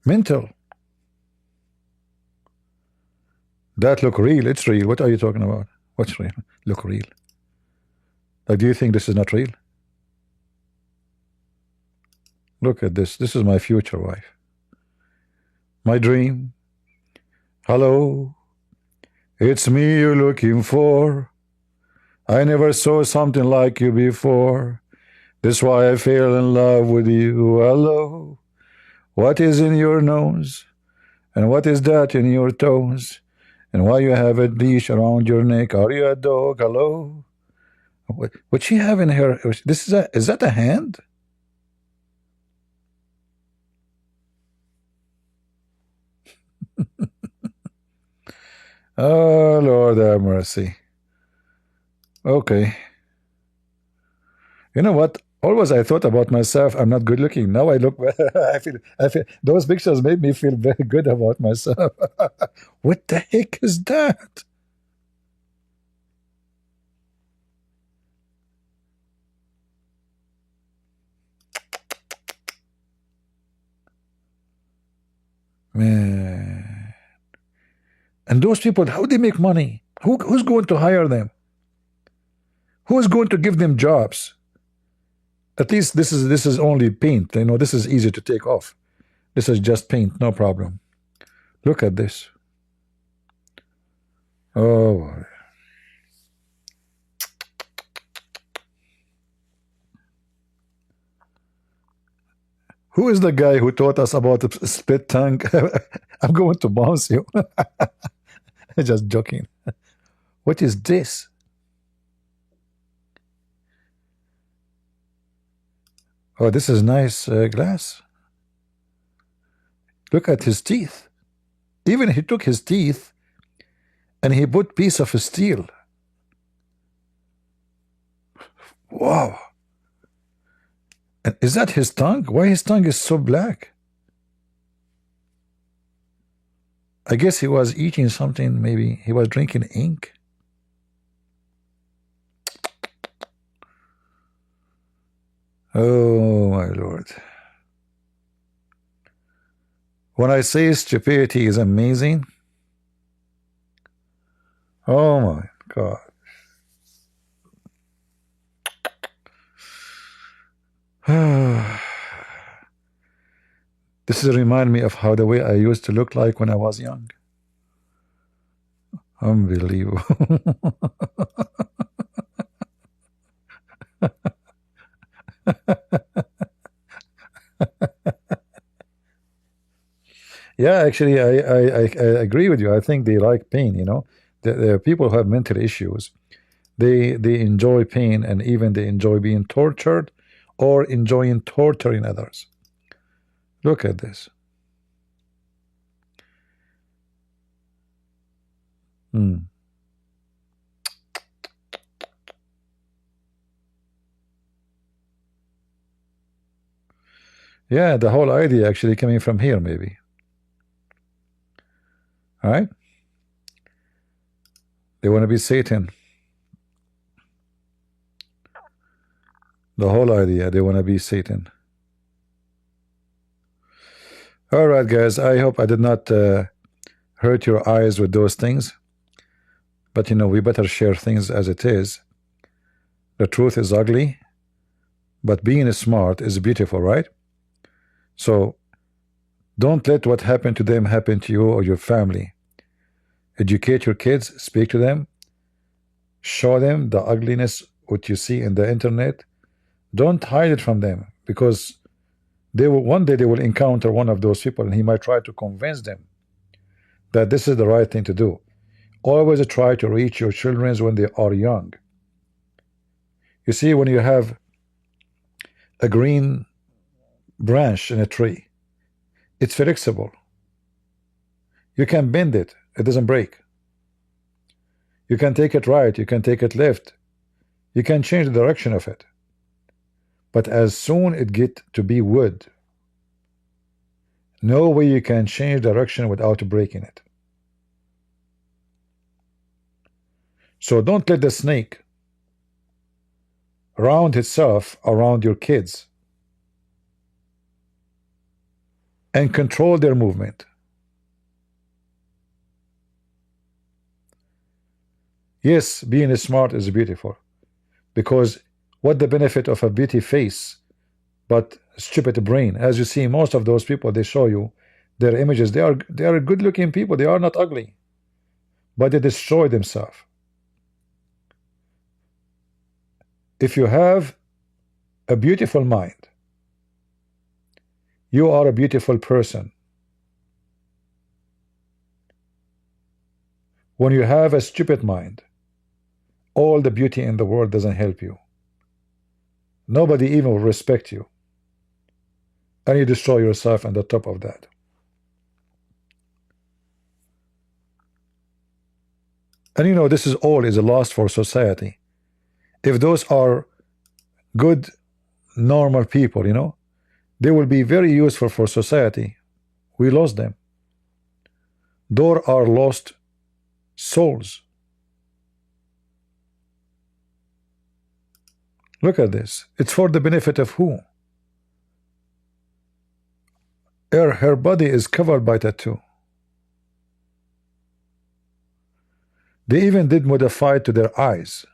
Mental. That look real. It's real. What are you talking about? What's real? Look real. Like, do you think this is not real? Look at this. This is my future wife. My dream. Hello. It's me you're looking for. I never saw something like you before. That's why I fell in love with you. Hello. What is in your nose? And what is that in your toes? And why you have a leash around your neck? Are you a dog? Hello? What she have in her? Is that a hand? Oh, Lord have mercy. Okay. You know what? Always I thought about myself, I'm not good looking. Now I look, I feel those pictures made me feel very good about myself. What the heck is that? Man. And those people, how they make money? Who's going to hire them? Who is going to give them jobs? At least this is only paint. You know, this is easy to take off. This is just paint, no problem. Look at this. Oh boy. Who is the guy who taught us about the split tongue? I'm going to bounce you. Just joking. What is this? Oh, this is nice glass. Look at his teeth. Even he took his teeth and he put piece of steel. Wow. And is that his tongue? Why his tongue is so black? I guess he was eating something, maybe he was drinking ink. Oh my Lord. When I say stupidity is amazing, oh my God. This is remind me of how the way I used to look like when I was young. Unbelievable. Yeah, actually, I agree with you. I think they like pain, you know. The people who have mental issues, they enjoy pain, and even they enjoy being tortured or enjoying torturing others. Look at this. Yeah, the whole idea actually coming from here, maybe. All right? They want to be Satan. The whole idea, they want to be Satan. All right, guys, I hope I did not hurt your eyes with those things. But, you know, we better share things as it is. The truth is ugly, but being smart is beautiful, right? So don't let what happened to them happen to you or your family. Educate your kids, speak to them, show them the ugliness what you see in the internet. Don't hide it from them, because they will, one day they will encounter one of those people and he might try to convince them that this is the right thing to do. Always try to reach your children when they are young. You see, when you have a green branch in a tree, it's flexible. You can bend it, it doesn't break. You can take it right, you can take it left, you can change the direction of it. But as soon it get to be wood, no way you can change direction without breaking it. So don't let the snake round itself around your kids and control their movement. Yes, being smart is beautiful, because what the benefit of a beauty face but stupid brain? As you see, most of those people, they show you their images, they are good looking people, they are not ugly, but they destroy themselves. If you have a beautiful mind, you are a beautiful person. When you have a stupid mind, all the beauty in the world doesn't help you. Nobody even will respect you, and you destroy yourself on the top of that. And you know, this is all is a loss for society. If those are good, normal people, you know, they will be very useful for society. We lost them. Those are lost souls. Look at this. It's for the benefit of who? Her body is covered by tattoo. They even did modify to their eyes.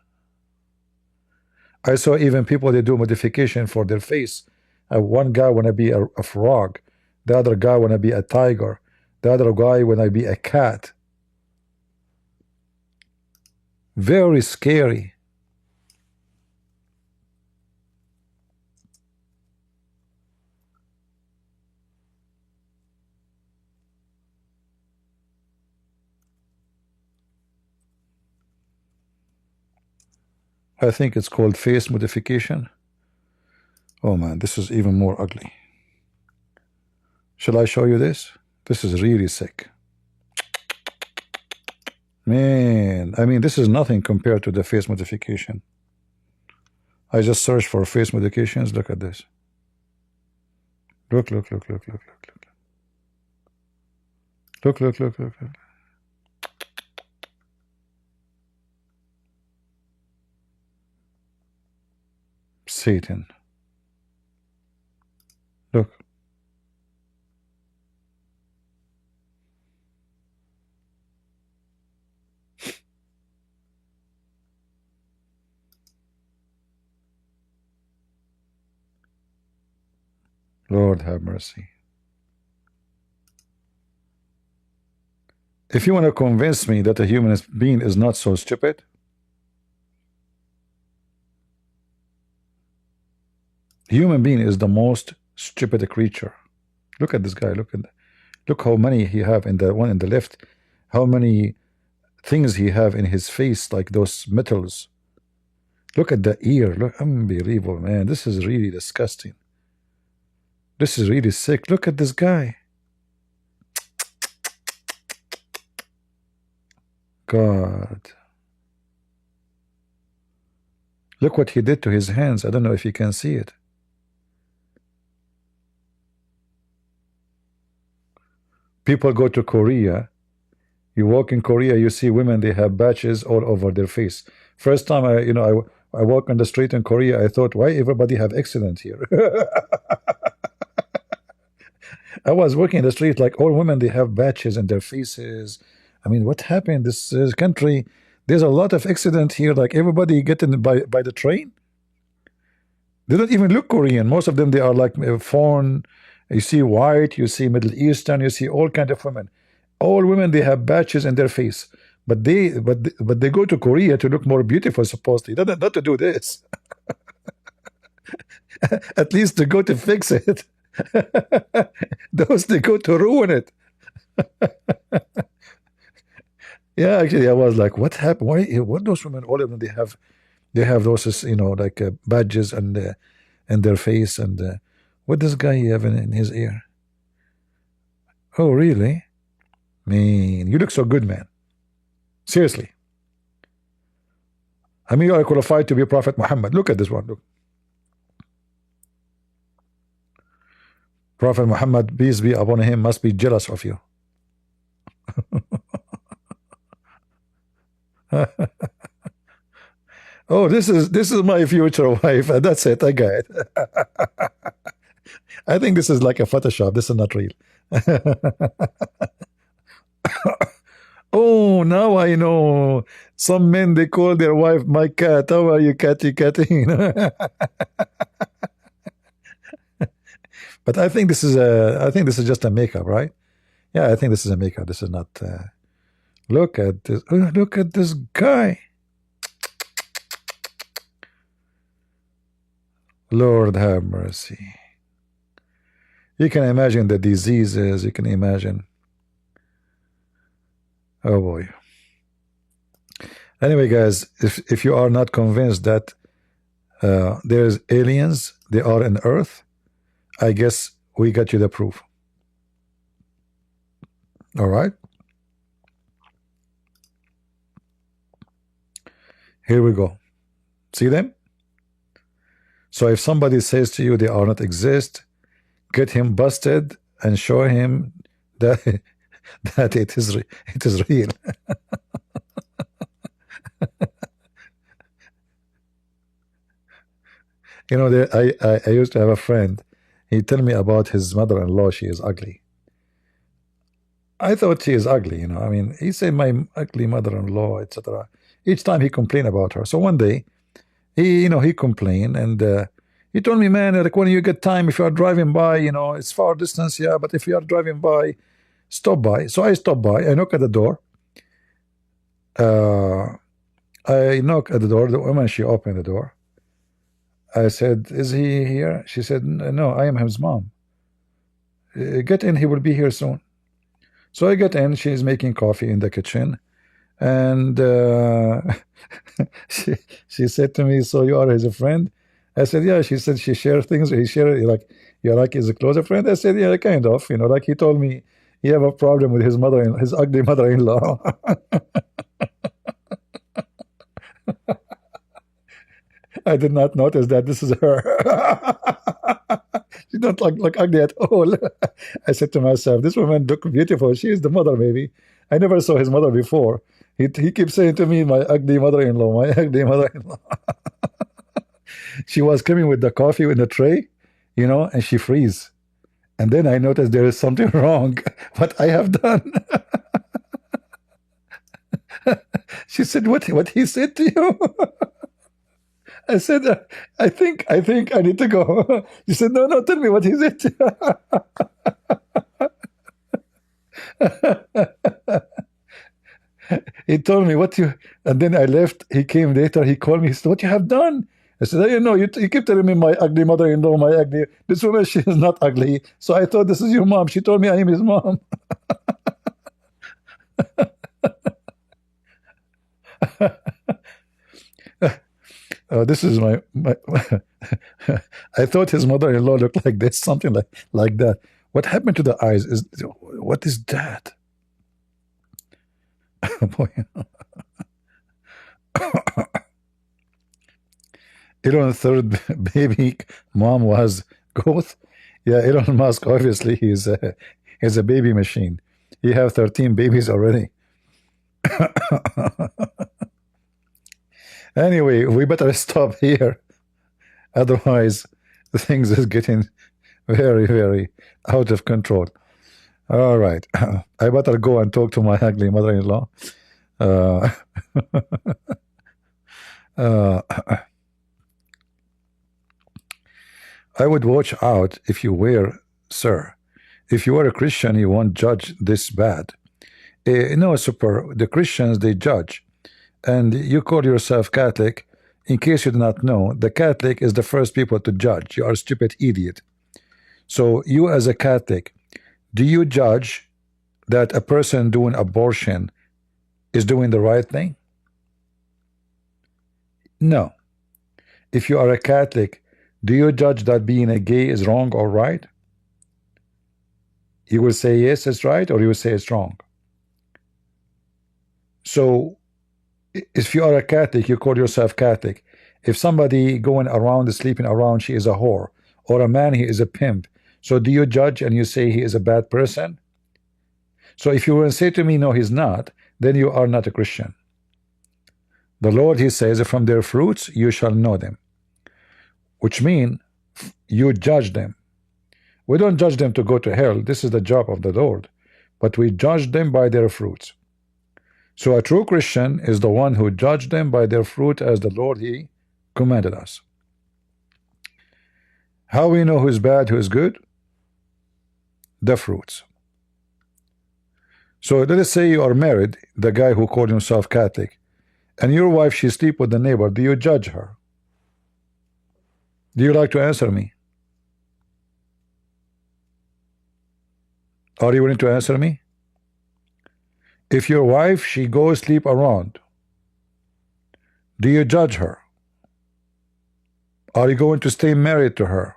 I saw even people, they do modification for their face. One guy wanna be a frog, the other guy wanna be a tiger, the other guy wanna be a cat. Very scary. I think it's called face modification. Oh man, this is even more ugly. Shall I show you this? This is really sick. Man, I mean, this is nothing compared to the face modification. I just searched for face modifications. Look at this. Look. Look. Satan. Look. Lord have mercy. If you want to convince me that a human being is not so stupid, human being is the most stupid creature. Look at this guy. Look how many he have in the one in the left. How many things he have in his face, like those metals. Look at the ear. Look, unbelievable, man. This is really disgusting. This is really sick. Look at this guy. God. Look what he did to his hands. I don't know if you can see it. People go to Korea. You walk in Korea, you see women, they have patches all over their face. First time I walk on the street in Korea, I thought, why everybody have accident here? I was walking in the street, like all women, they have patches in their faces. I mean, what happened? This country, there's a lot of accident here. Like everybody getting by the train. They don't even look Korean. Most of them, they are like foreign. You see white, you see Middle Eastern, you see all kind of women. All women, they have patches in their face, but they go to Korea to look more beautiful, supposedly. Not to do this. At least to go to fix it. Those they go to ruin it. Yeah, actually, I was like, what happened? Why? What those women? All of them, they have those, like badges and their face, and what does guy have in his ear? Oh, really? Man, you look so good, man. Seriously. I mean, you are qualified to be Prophet Muhammad. Look at this one. Look. Prophet Muhammad, peace be upon him, must be jealous of you. Oh, this is my future wife. That's it. I got it. I think this is like a Photoshop. This is not real. Oh, now I know. Some men, they call their wife my cat. How are you, catty? But I think this is just a makeup, right? Yeah, I think this is a makeup. This is not. Look at this. Look at this guy. Lord have mercy. You can imagine the diseases. You can imagine. Oh boy. Anyway, guys, if you are not convinced that there's aliens, they are in Earth, I guess we got you the proof. All right. Here we go. See them? So if somebody says to you they are not exist, get him busted and show him that that it is real. I used to have a friend. He told me about his mother-in-law. She is ugly. I thought she is ugly, you know. I mean, he said my ugly mother-in-law, etc. Each time he complained about her. So one day, he complained, and he told me, man, like when you get time, if you are driving by, it's far distance, yeah, but if you are driving by, stop by. So I stopped by. I knock at the door. I knock at the door. The woman, she opened the door. I said, is he here? She said, no, I am his mom. Get in, he will be here soon. So I get in, she's making coffee in the kitchen, and she said to me, so you are his friend? I said, yeah. She said she shares things. He shared, like, you're like his closer friend? I said, yeah, kind of. Like he told me he have a problem with his mother, his ugly mother-in-law. I did not notice that this is her. She don't look ugly at all. I said to myself, this woman look beautiful. She is the mother, maybe. I never saw his mother before. He keeps saying to me, my ugly mother-in-law, my ugly mother-in-law. She was coming with the coffee in the tray, and she freeze. And then I noticed there is something wrong. What I have done. She said, what he said to you? I said, I think I need to go. She said, no, tell me what he said. He told me and then I left. He came later. He called me. He said, what you have done? I said, you keep telling me my ugly mother-in-law, my ugly. This woman, she is not ugly. So I thought this is your mom. She told me I am his mom. This is my I thought his mother-in-law looked like this, something like that. What happened to the eyes? What is that? Boy. Elon's third baby mom was Goth. Yeah, Elon Musk, obviously he's a baby machine. He have 13 babies already. Anyway, we better stop here. Otherwise, things is getting very, very out of control. All right. I better go and talk to my ugly mother-in-law. I would watch out if you were, sir. If you are a Christian, you won't judge this bad. No, super. The Christians, they judge. And you call yourself Catholic. In case you do not know, the Catholic is the first people to judge. You are a stupid idiot. So you as a Catholic, do you judge that a person doing abortion is doing the right thing? No. If you are a Catholic, do you judge that being a gay is wrong or right? You will say yes, it's right, or you will say it's wrong. So if you are a Catholic, you call yourself Catholic. If somebody going around sleeping around, she is a whore, or a man, he is a pimp. So do you judge and you say he is a bad person? So if you will say to me, no, he's not, then you are not a Christian. The Lord, he says, from their fruits you shall know them, which means you judge them. We don't judge them to go to hell. This is the job of the Lord. But we judge them by their fruits. So a true Christian is the one who judged them by their fruit as the Lord, he commanded us. How we know who is bad, who is good? The fruits. So let us say you are married, the guy who called himself Catholic, and your wife, she sleep with the neighbor. Do you judge her? Do you like to answer me? Are you willing to answer me? If your wife, she goes sleep around, do you judge her? Are you going to stay married to her?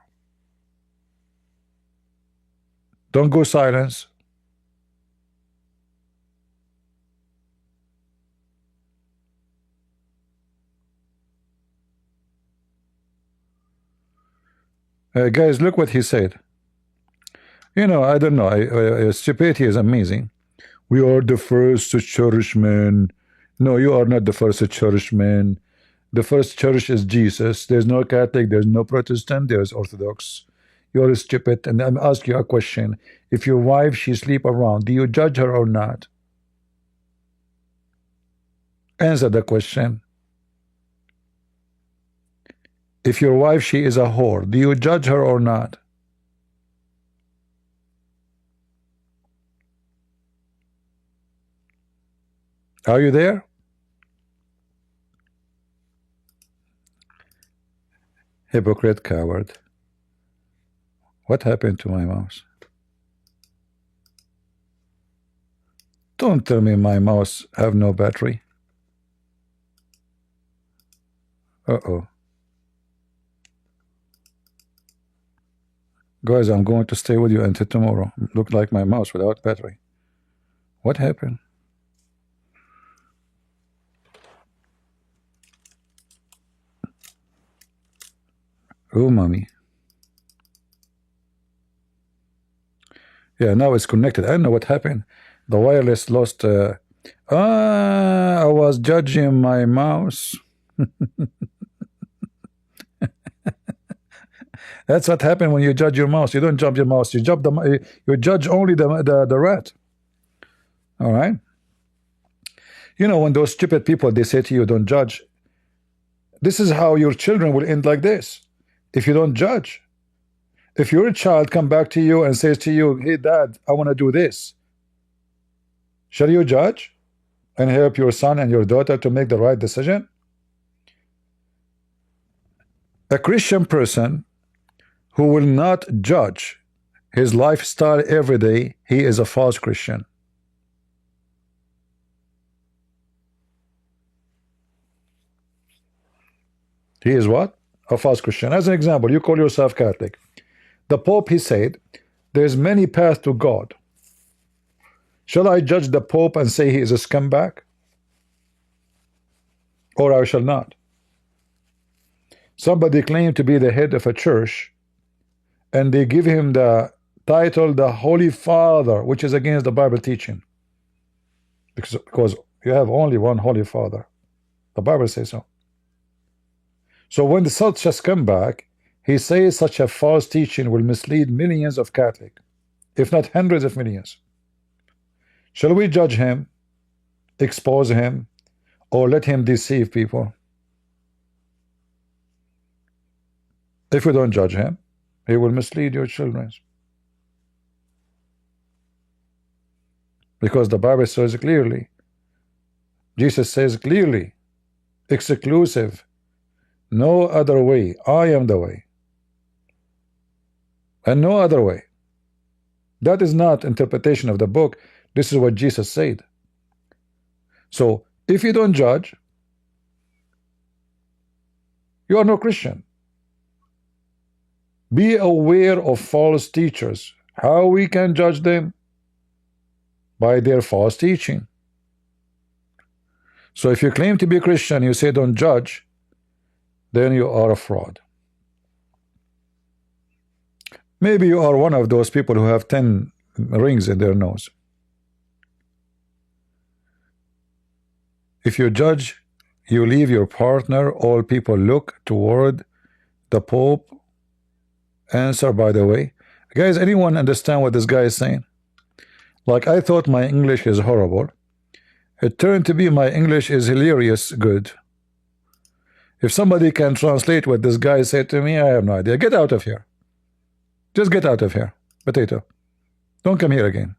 Don't go silence. Guys, look what he said. I don't know. Stupidity is amazing. We are the first churchmen. No, you are not the first churchman. The first church is Jesus. There's no Catholic, there's no Protestant, there's Orthodox. you're stupid, and I'm asking you a question. If your wife, she sleep around, do you judge her or not? Answer the question. If your wife, she is a whore, do you judge her or not? Are you there? Hypocrite, coward. What happened to my mouse? Don't tell me my mouse have no battery. Uh-oh. Guys, I'm going to stay with you until tomorrow. Look like my mouse without battery. What happened? Oh, mommy. Yeah, now it's connected. I don't know what happened. The wireless lost. I was judging my mouse. That's what happened when you judge your mouse. You don't judge your mouse. You judge only the rat. All right. You know, when those stupid people, they say to you, don't judge. This is how your children will end like this. If you don't judge. If your child come back to you and says to you, hey dad, I want to do this, shall you judge and help your son and your daughter to make the right decision? A Christian person who will not judge his lifestyle every day, he is a false Christian. He is what? A false Christian. As an example, you call yourself Catholic. The Pope, he said, there's many paths to God. Shall I judge the Pope and say he is a scumbag? Or I shall not. Somebody claimed to be the head of a church, and they give him the title, the Holy Father, which is against the Bible teaching. Because you have only one Holy Father. The Bible says so. So when such a scumbag, he says such a false teaching will mislead millions of Catholics, if not hundreds of millions. Shall we judge him, expose him, or let him deceive people? If we don't judge him, he will mislead your children. Because the Bible says clearly, Jesus says clearly, exclusive, no other way, I am the way. And no other way. That is not interpretation of the book. This is what Jesus said. So if you don't judge, you are no Christian. Be aware of false teachers. How we can judge them? By their false teaching. So if you claim to be a Christian, you say don't judge, then you are a fraud. Maybe you are one of those people who have 10 rings in their nose. If you judge, you leave your partner, all people look toward the Pope. Answer, by the way. Guys, anyone understand what this guy is saying? Like, I thought my English is horrible. It turned to be my English is hilarious good. If somebody can translate what this guy said to me, I have no idea. Get out of here. Just get out of here, potato. Don't come here again.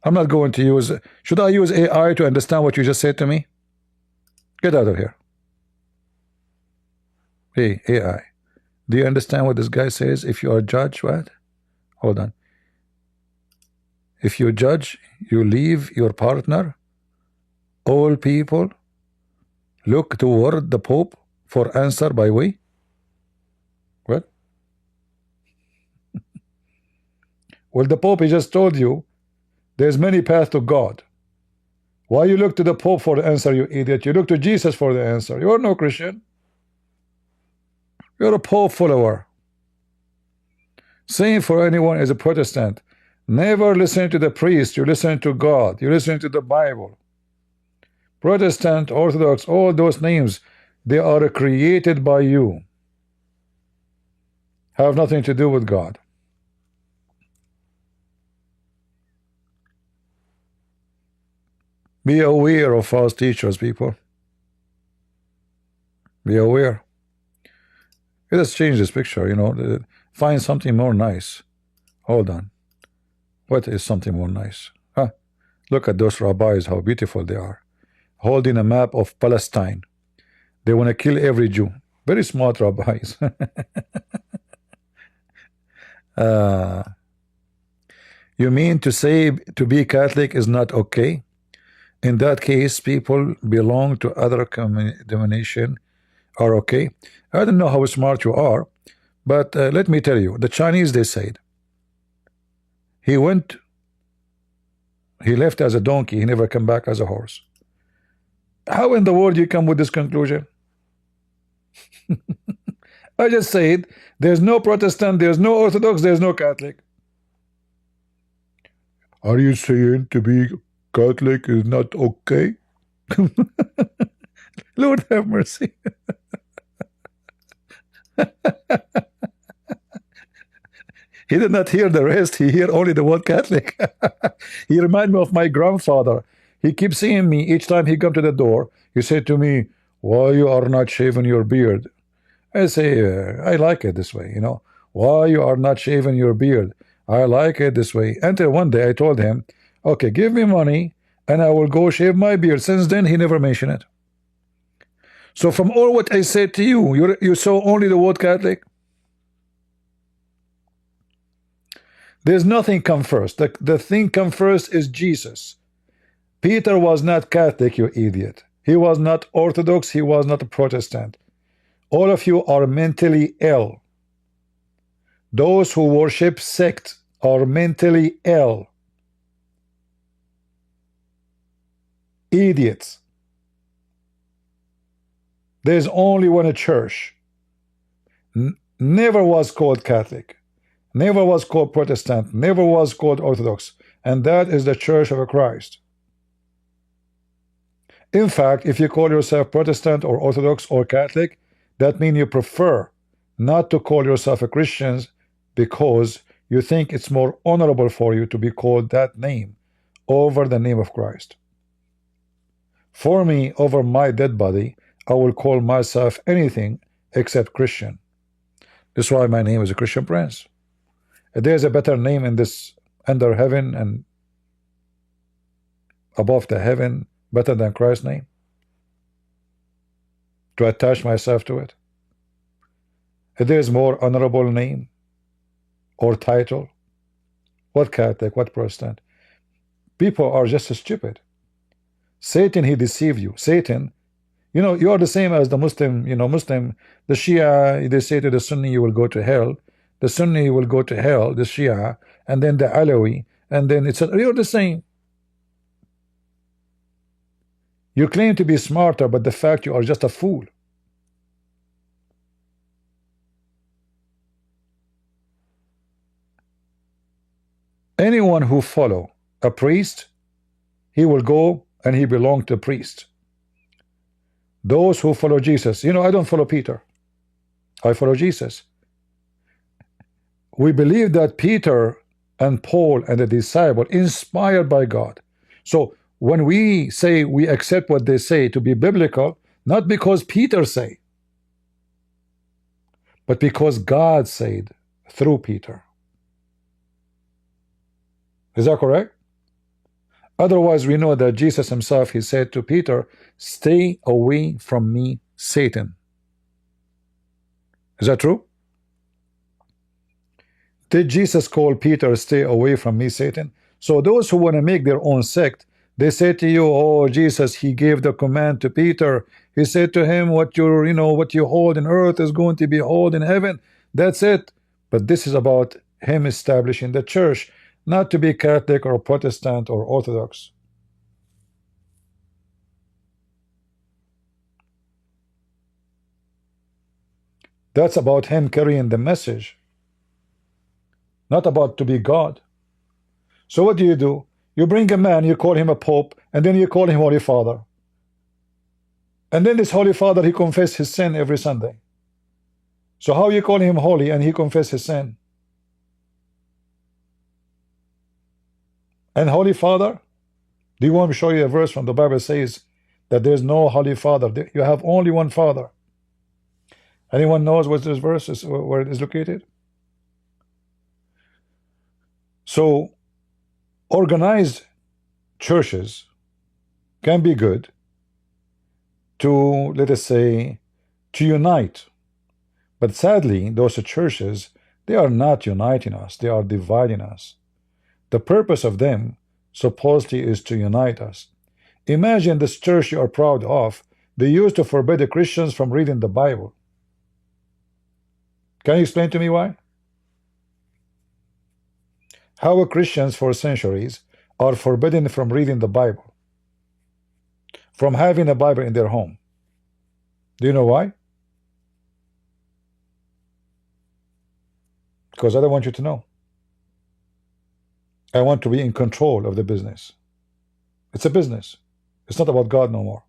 I'm not going to use... Should I use AI to understand what you just said to me? Get out of here. Hey, AI. Do you understand what this guy says? If you are judge, what? Hold on. If you judge, you leave your partner. All people look toward the Pope for answer by way. What? Well, the Pope, he just told you there's many paths to God. Why you look to the Pope for the answer, you idiot? You look to Jesus for the answer. You're no Christian. You're a Pope follower. Same for anyone as a Protestant. Never listen to the priest. You listen to God. You listen to the Bible. Protestant, Orthodox, all those names, they are created by you. have nothing to do with God. Be aware of false teachers, people. Be aware. Let us change this picture, you know. Find something more nice. Hold on. What is something more nice? Huh? Look at those rabbis, how beautiful they are. Holding a map of Palestine. They want to kill every Jew. Very smart rabbis. You mean to say to be Catholic is not okay? In that case, people belong to other denomination are okay. I don't know how smart you are, but let me tell you, the Chinese, they said, he left as a donkey, he never come back as a horse. How in the world you come with this conclusion? I just said there's no Protestant, there's no Orthodox, there's no Catholic. Are you saying to be Catholic is not okay? Lord have mercy. He did not hear the rest. He heard only the word Catholic. He reminded me of my grandfather. He keeps seeing me each time he come to the door. He said to me, "Why you are not shaving your beard?" I say, I like it this way, you know. Why you are not shaving your beard? I like it this way. Until one day I told him, okay, give me money and I will go shave my beard. Since then, he never mentioned it. So from all what I said to you, you saw only the word Catholic. There's nothing come first. The thing come first is Jesus. Peter was not Catholic, you idiot. He was not Orthodox. He was not a Protestant. All of you are mentally ill. Those who worship sect are mentally ill. Idiots. There's only one church. Never was called Catholic. Never was called Protestant. Never was called Orthodox. And that is the Church of Christ. In fact, if you call yourself Protestant or Orthodox or Catholic, that means you prefer not to call yourself a Christian because you think it's more honorable for you to be called that name over the name of Christ. For me, over my dead body, I will call myself anything except Christian. That's why my name is a Christian Prince. If there's a better name in this under heaven and above the heaven, better than Christ's name, to attach myself to it. If there's more honorable name or title, what Catholic, what Protestant? People are just stupid. Satan, he deceived you. Satan, you know, you are the same as the Muslim, you know, Muslim, the Shia, they say to the Sunni, you will go to hell. The Sunni will go to hell, the Shia, and then the Alawi, and then you're the same. You claim to be smarter, but the fact you are just a fool. Anyone who follow a priest, he will go and he belong to a priest. Those who follow Jesus, you know, I don't follow Peter. I follow Jesus. We believe that Peter and Paul and the disciple inspired by God. So when we say we accept what they say to be biblical, not because Peter say, but because God said through Peter. Is that correct? Otherwise, we know that Jesus himself, he said to Peter, stay away from me, Satan. Is that true? Did Jesus call Peter, stay away from me, Satan? So those who want to make their own sect, they say to you, oh, Jesus, he gave the command to Peter. He said to him, what you hold in earth is going to be held in heaven. That's it. But this is about him establishing the church, not to be Catholic or Protestant or Orthodox. That's about him carrying the message, not about to be God. So what do? You bring a man, you call him a pope, and then you call him Holy Father. And then this Holy Father, he confesses his sin every Sunday. So how you call him holy and he confess his sin? And Holy Father? Do you want me to show you a verse from the Bible says that there's no Holy Father? You have only one Father. Anyone knows what this verse is, where it is located? So organized churches can be good to, let us say, to unite. But sadly, those churches, they are not uniting us, they are dividing us. The purpose of them supposedly is to unite us. Imagine this church you are proud of, they used to forbid the Christians from reading the Bible. Can you explain to me why? How Christians for centuries are forbidden from reading the Bible, from having a Bible in their home. Do you know why? Because I don't want you to know. I want to be in control of the business. It's a business. It's not about God no more.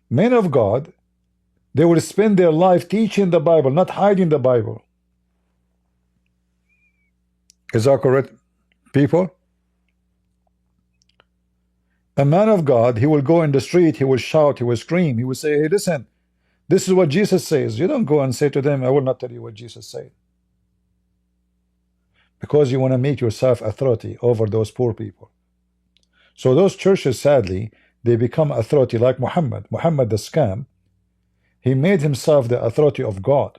Men of God, they will spend their life teaching the Bible, not hiding the Bible. Is that correct, people? A man of God, he will go in the street, he will shout, he will scream, he will say, hey, listen, this is what Jesus says. You don't go and say to them, I will not tell you what Jesus said. Because you want to make yourself authority over those poor people. So those churches, sadly, they become authority like Muhammad. Muhammad the scam, he made himself the authority of God.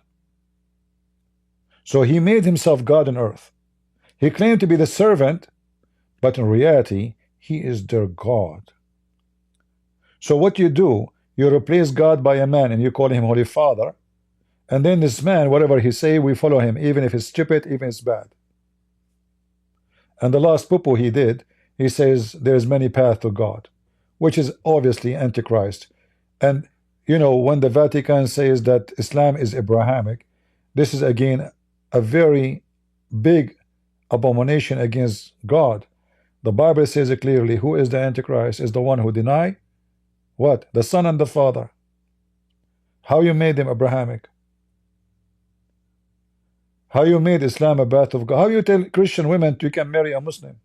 So he made himself God on earth. He claimed to be the servant, but in reality, he is their God. So what you do, you replace God by a man and you call him Holy Father, and then this man, whatever he say, we follow him, even if it's stupid, even if it's bad. And the last poo-poo he did, he says there's many paths to God, which is obviously Antichrist. And you know, when the Vatican says that Islam is Abrahamic, this is again a very big abomination against God. The Bible says it clearly, who is the Antichrist? Is the one who deny what? The Son and the Father. How you made them Abrahamic? How you made Islam a path of God? How you tell Christian women you can marry a Muslim?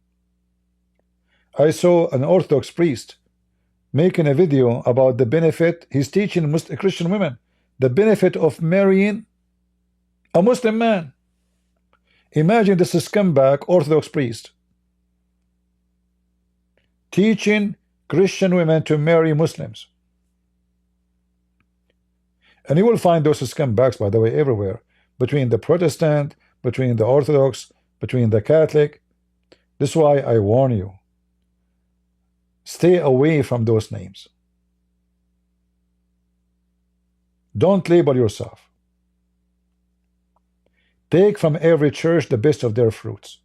I saw an Orthodox priest making a video about the benefit. He's teaching Christian women the benefit of marrying a Muslim man. Imagine this scumbag Orthodox priest teaching Christian women to marry Muslims. And you will find those scumbags, by the way, everywhere, between the Protestant, between the Orthodox, between the Catholic. This is why I warn you, stay away from those names. Don't label yourself. Take from every church the best of their fruits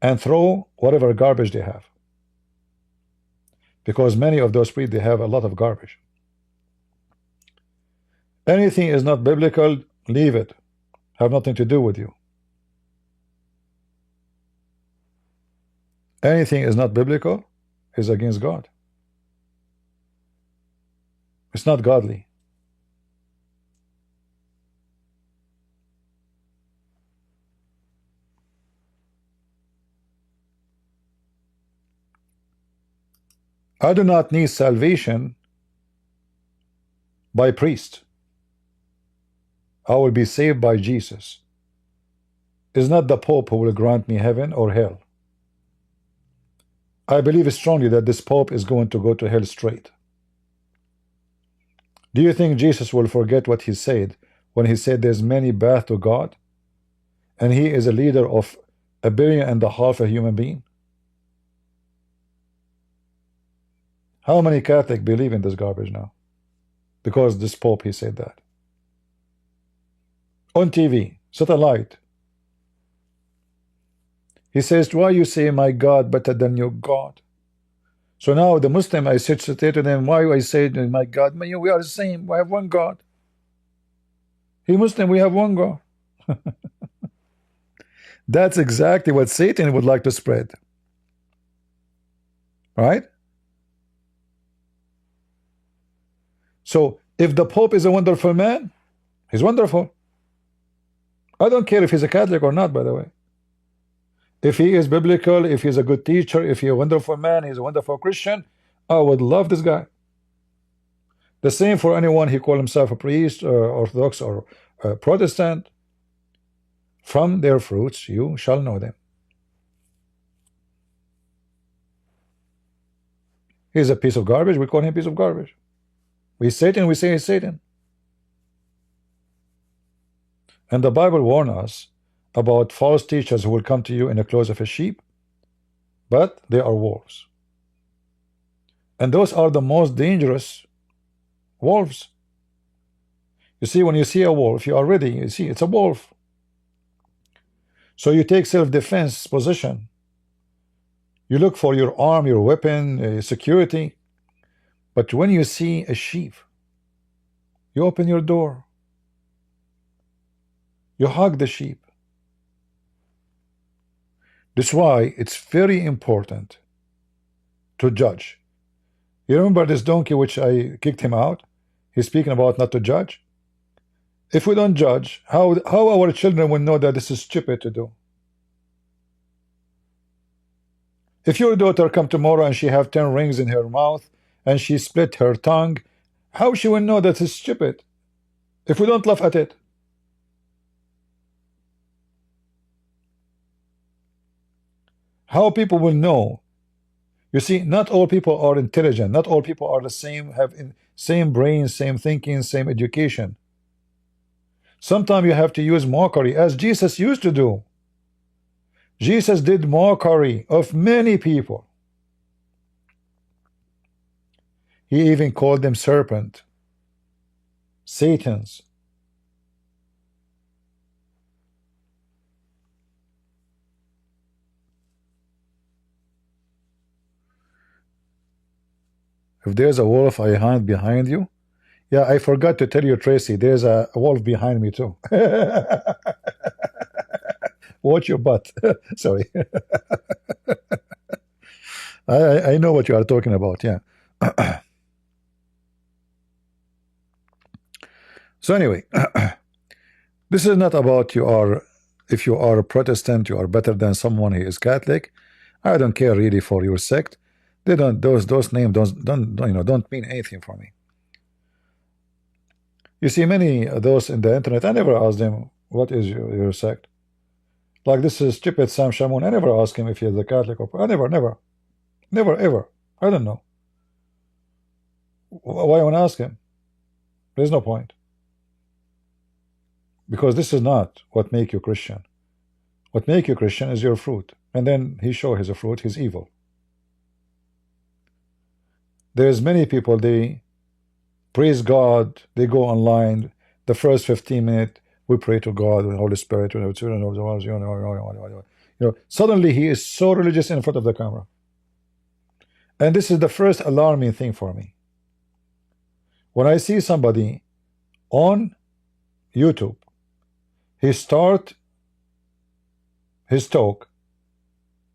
and throw whatever garbage they have, because many of those priests, they have a lot of garbage. Anything is not biblical, leave it. Have nothing to do with you. Anything is not biblical is against God. It's not godly. I do not need salvation by priest. I will be saved by Jesus. It's not the Pope who will grant me heaven or hell. I believe strongly that this Pope is going to go to hell straight. Do you think Jesus will forget what he said when he said there's many paths to God, and he is a leader of 1.5 billion of human being? How many Catholics believe in this garbage now? Because this Pope, he said that. On TV, satellite. He says, why you say my God better than your God? So now the Muslim, I say to them, why I say my God? We are the same, we have one God. He Muslim, we have one God. That's exactly what Satan would like to spread. Right? So if the Pope is a wonderful man, He's wonderful. I don't care if he's a Catholic or not, by the way. If he is biblical, if he's a good teacher, if he's a wonderful man, he's a wonderful Christian, I would love this guy. The same for anyone who calls himself a priest or Orthodox or Protestant. From their fruits you shall know them. He's a piece of garbage, we call him a piece of garbage. He's Satan, we say he's Satan. And the Bible warns us about false teachers who will come to you in the clothes of a sheep, but they are wolves. And those are the most dangerous wolves. You see, when you see a wolf, you are ready. You see, it's a wolf. So you take self-defense position. You look for your arm, your weapon, security. But when you see a sheep, you open your door. You hug the sheep. That's why it's very important to judge. You remember this donkey which I kicked him out? He's speaking about not to judge. If we don't judge, how our children will know that this is stupid to do? If your daughter come tomorrow and she have 10 rings in her mouth and she split her tongue, how she will know that it's stupid if we don't laugh at it? How people will know? You see, not all people are intelligent. Not all people are the same, have same brain, same thinking, same education. Sometimes you have to use mockery, as Jesus used to do. Jesus did mockery of many people. He even called them serpent, Satans. If there's a wolf I hunt behind you, yeah, I forgot to tell you, Tracy, there's a wolf behind me too. Watch your butt. Sorry. I know what you are talking about, yeah. So anyway, this is not about if you are a Protestant, you are better than someone who is Catholic. I don't care really for your sect. They don't, those names don't mean anything for me. You see many of those in the internet, I never ask them, what is your sect? Like this is stupid Sam Shamoun, I never ask him if he is a Catholic or I never ever. I don't know. Why I want to ask him? There's no point. Because this is not what make you Christian. What make you Christian is your fruit. And then he show his fruit, he's evil. There's many people, they praise God, they go online, the first 15 minutes, we pray to God, the Holy Spirit, suddenly he is so religious in front of the camera. And this is the first alarming thing for me. When I see somebody on YouTube, he start his talk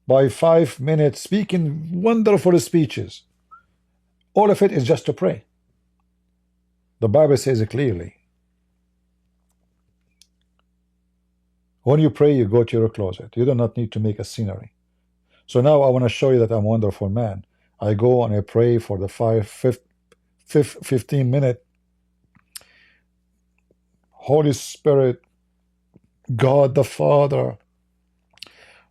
by 5 minutes speaking wonderful speeches. All of it is just to pray. The Bible says it clearly. When you pray, you go to your closet. You do not need to make a scenery. So now I want to show you that I'm a wonderful man. I go and I pray for the 15 minute. Holy Spirit, God the Father,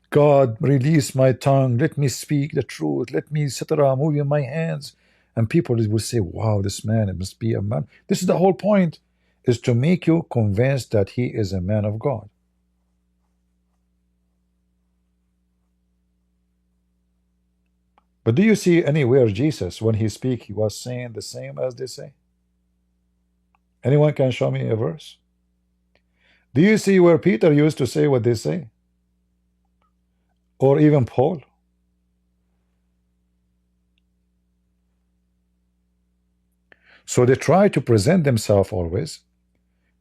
God, release my tongue. Let me speak the truth. Let me, etc., moving my hands. And people will say, wow, this man, it must be a man. This is the whole point, is to make you convinced that he is a man of God. But do you see anywhere Jesus, when he speak, he was saying the same as they say? Anyone can show me a verse? Do you see where Peter used to say what they say? Or even Paul? So they try to present themselves always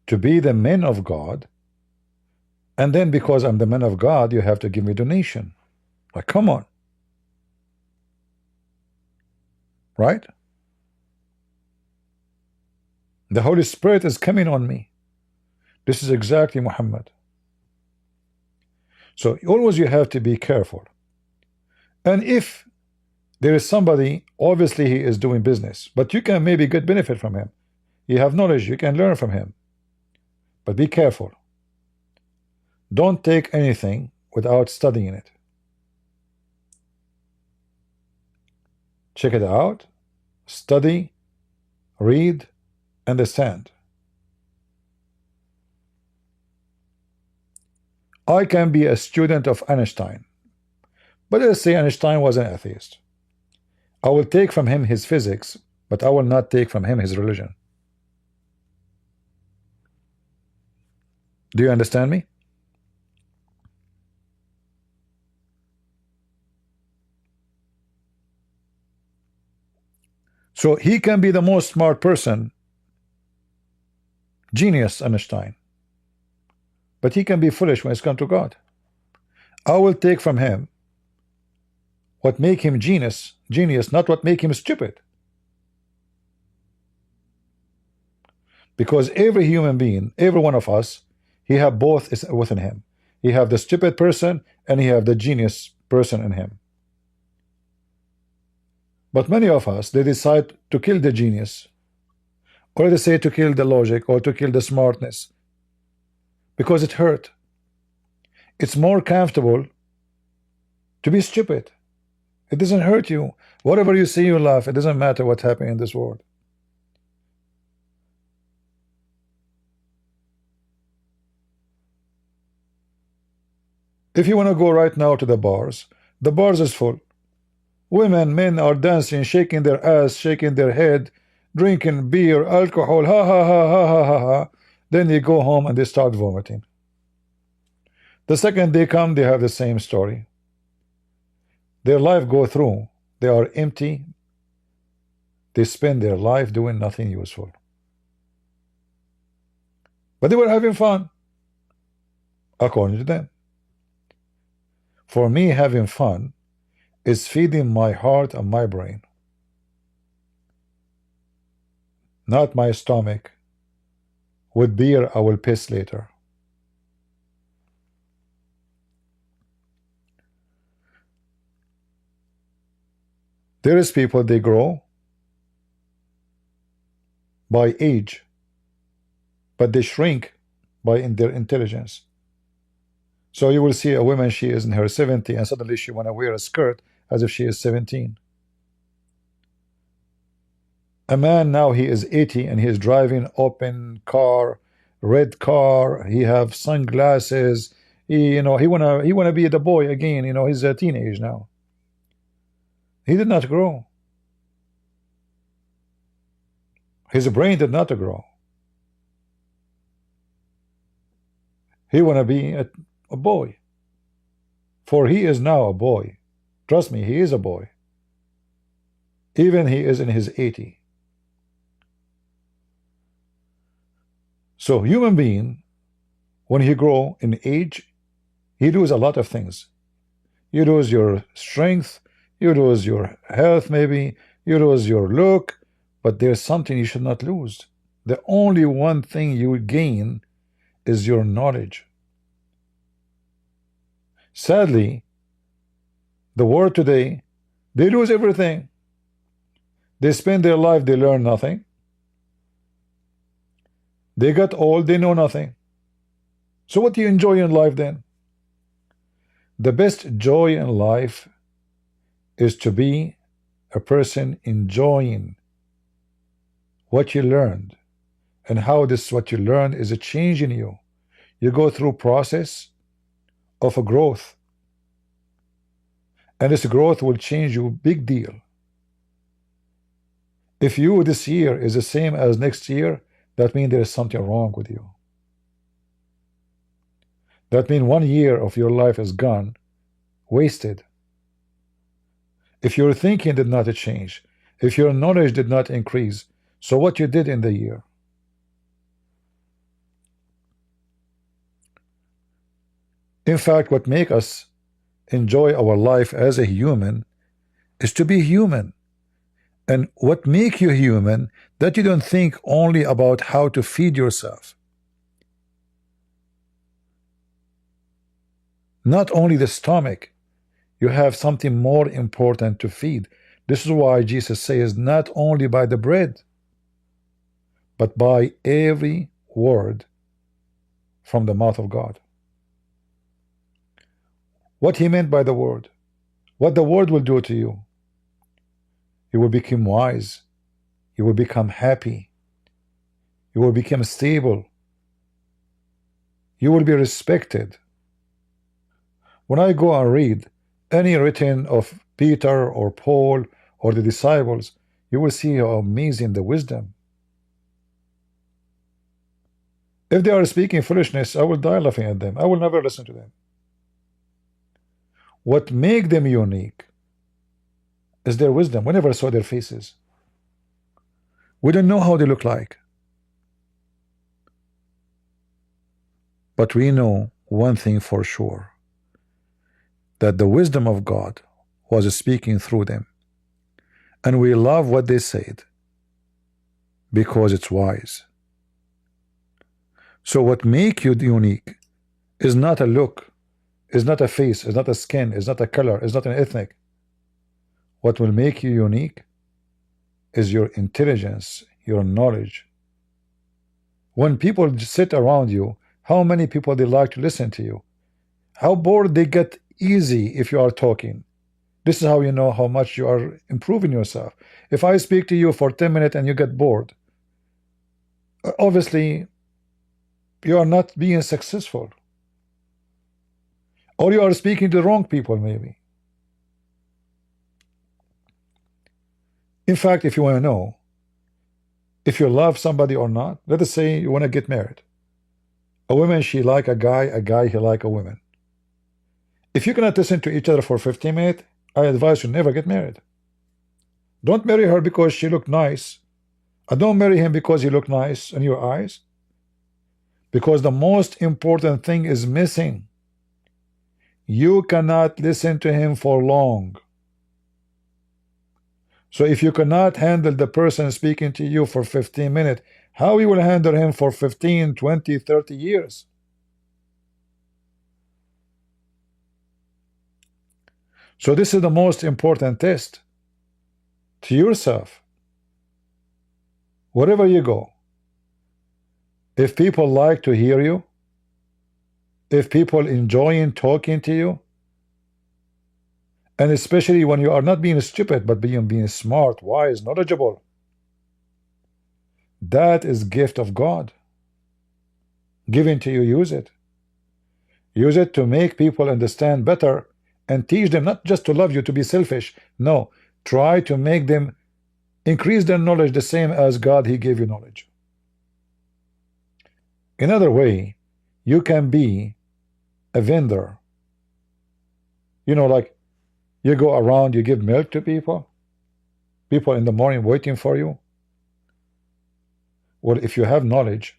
to be the men of God, and then because I'm the man of God, you have to give me donation. Like, come on. Right? The Holy Spirit is coming on me. This is exactly Muhammad. So always you have to be careful. And if there is somebody, obviously he is doing business, but you can maybe get benefit from him. You have knowledge, you can learn from him. But be careful. Don't take anything without studying it. Check it out, study, read, understand. I can be a student of Einstein, but let's say Einstein was an atheist. I will take from him his physics, but I will not take from him his religion. Do you understand me? So he can be the most smart person, genius Einstein, but he can be foolish when it's come to God. I will take from him what make him genius, not what make him stupid. Because every human being, every one of us, he have both is within him. He have the stupid person and he have the genius person in him. But many of us, they decide to kill the genius, or they say to kill the logic, or to kill the smartness, because it hurt. It's more comfortable to be stupid. It doesn't hurt you. Whatever you see, you laugh. It doesn't matter what happened in this world. If you want to go right now to the bars is full. Women, men are dancing, shaking their ass, shaking their head, drinking beer, alcohol, ha ha ha ha ha ha ha. Then they go home and they start vomiting. The second they come, they have the same story. Their life go through. They are empty. They spend their life doing nothing useful. But they were having fun, according to them. For me, having fun is feeding my heart and my brain, not my stomach. With beer, I will piss later. There is people, they grow by age, but they shrink by their intelligence. So you will see a woman, she is in her 70s, and suddenly she want to wear a skirt as if she is 17. A man now, he is 80 and he is driving open car, red car, he have sunglasses, he wanna be the boy again, he's a teenage now. He did not grow. His brain did not grow. He wanna be a boy. For he is now a boy. Trust me, he is a boy. Even he is in his 80s. So human being, when he grow in age, he lose a lot of things. You lose your strength, you lose your health maybe, you lose your look, but there's something you should not lose. The only one thing you gain is your knowledge. Sadly, the world today, they lose everything. They spend their life, they learn nothing. They got old, they know nothing. So what do you enjoy in life then? The best joy in life is to be a person enjoying what you learned, and how this what you learned is a change in you. You go through process of a growth, and this growth will change you big deal. If you this year is the same as next year, that means there is something wrong with you. That means 1 year of your life is gone, wasted. If your thinking did not change, if your knowledge did not increase, so what you did in the year? In fact, what makes us enjoy our life as a human is to be human. And what makes you human, that you don't think only about how to feed yourself. Not only the stomach, you have something more important to feed. This is why Jesus says, not only by the bread, but by every word from the mouth of God. What he meant by the word, what the word will do to you. You will become wise, you will become happy, you will become stable, you will be respected. When I go and read any written of Peter or Paul or the disciples, you will see how amazing the wisdom. If they are speaking foolishness, I will die laughing at them. I will never listen to them. What make them unique is their wisdom. We never saw their faces. We don't know how they look like. But we know one thing for sure, that the wisdom of God was speaking through them. And we love what they said because it's wise. So what make you unique is not a look, is not a face, is not a skin, is not a color, is not an ethnic. What will make you unique is your intelligence, your knowledge. When people sit around you, how many people they like to listen to you? How bored they get easy if you are talking. This is how you know how much you are improving yourself. If I speak to you for 10 minutes and you get bored, obviously you are not being successful. Or you are speaking to the wrong people maybe. In fact, if you want to know if you love somebody or not, let us say you want to get married. A woman, she like a guy, he like a woman. If you cannot listen to each other for 15 minutes, I advise you never get married. Don't marry her because she looked nice. And don't marry him because he looked nice in your eyes. Because the most important thing is missing. You cannot listen to him for long. So if you cannot handle the person speaking to you for 15 minutes, how you will handle him for 15, 20, 30 years? So this is the most important test to yourself. Wherever you go, if people like to hear you, if people enjoying talking to you, and especially when you are not being stupid but being smart, wise, knowledgeable, that is gift of God given to you. Use it. Use it to make people understand better and teach them not just to love you, to be selfish. No, try to make them increase their knowledge the same as God, he gave you knowledge. Another way, you can be a vendor. You know, like you go around, you give milk to people in the morning waiting for you. Well, if you have knowledge,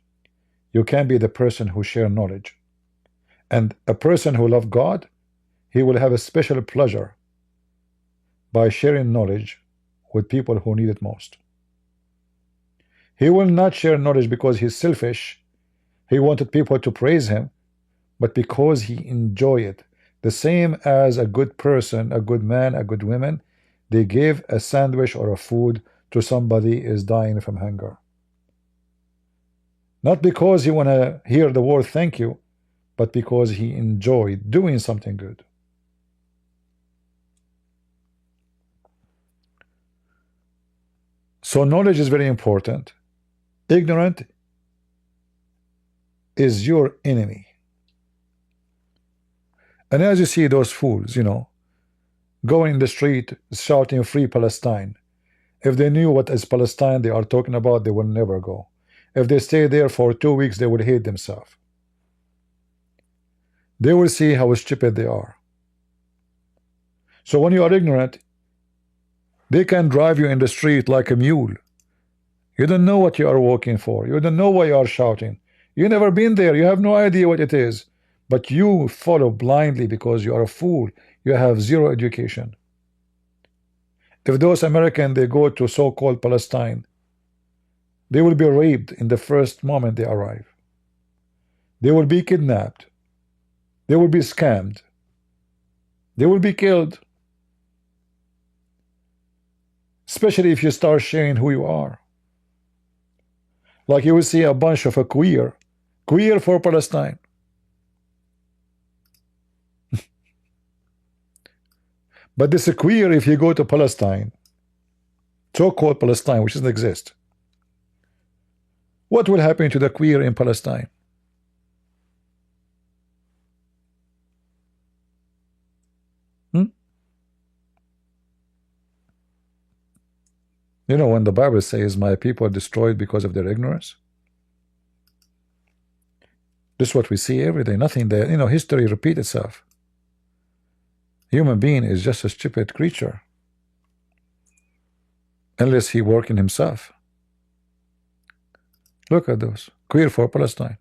you can be the person who share knowledge. And a person who loves God, he will have a special pleasure by sharing knowledge with people who need it most. He will not share knowledge because he's selfish. He wanted people to praise him, but because he enjoys it. The same as a good person, a good man, a good woman, they give a sandwich or a food to somebody is dying from hunger. Not because he want to hear the word thank you, but because he enjoyed doing something good. So knowledge is very important. Ignorant is your enemy. And as you see those fools, you know, going in the street shouting free Palestine. If they knew what is Palestine they are talking about, they will never go. If they stay there for 2 weeks, they would hate themselves. They will see how stupid they are. So when you are ignorant, they can drive you in the street like a mule. You don't know what you are walking for. You don't know why you are shouting. You never been there. You have no idea what it is. But you follow blindly because you are a fool. You have zero education. If those Americans, they go to so-called Palestine, they will be raped in the first moment they arrive. They will be kidnapped. They will be scammed. They will be killed. Especially if you start sharing who you are. Like you will see a bunch of a queer for Palestine. But this is queer if you go to Palestine, so-called Palestine, which doesn't exist. What will happen to the queer in Palestine? You know, when the Bible says, my people are destroyed because of their ignorance, this is what we see every day. Nothing there. You know, history repeats itself. Human being is just a stupid creature. Unless he work in himself. Look at those. Queer for Palestine.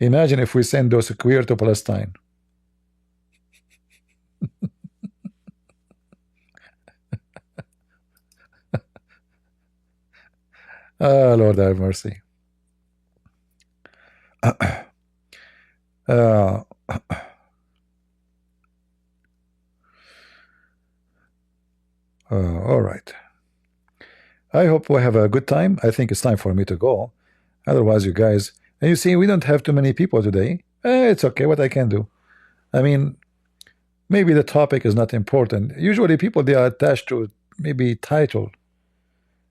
Imagine if we send those queer to Palestine. Ah, Lord have mercy. All right. I hope we have a good time. I think it's time for me to go. Otherwise, you guys, and you see, we don't have too many people today. It's okay, what I can do. I mean, maybe the topic is not important. Usually people, they are attached to maybe title,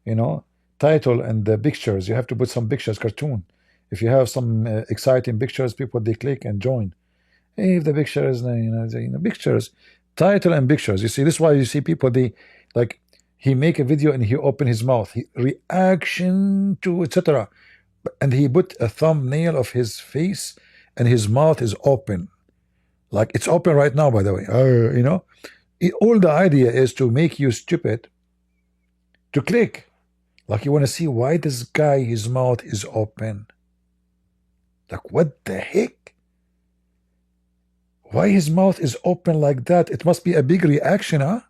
you know, title and the pictures. You have to put some pictures, cartoon. If you have some exciting pictures, people, they click and join. If the pictures, pictures, title and pictures. You see, this is why you see people, they like, he make a video and he open his mouth, reaction to etc. And he put a thumbnail of his face and his mouth is open. Like it's open right now, by the way. You know, all the idea is to make you stupid to click. Like you want to see why this guy, his mouth is open. Like what the heck? Why his mouth is open like that? It must be a big reaction, huh?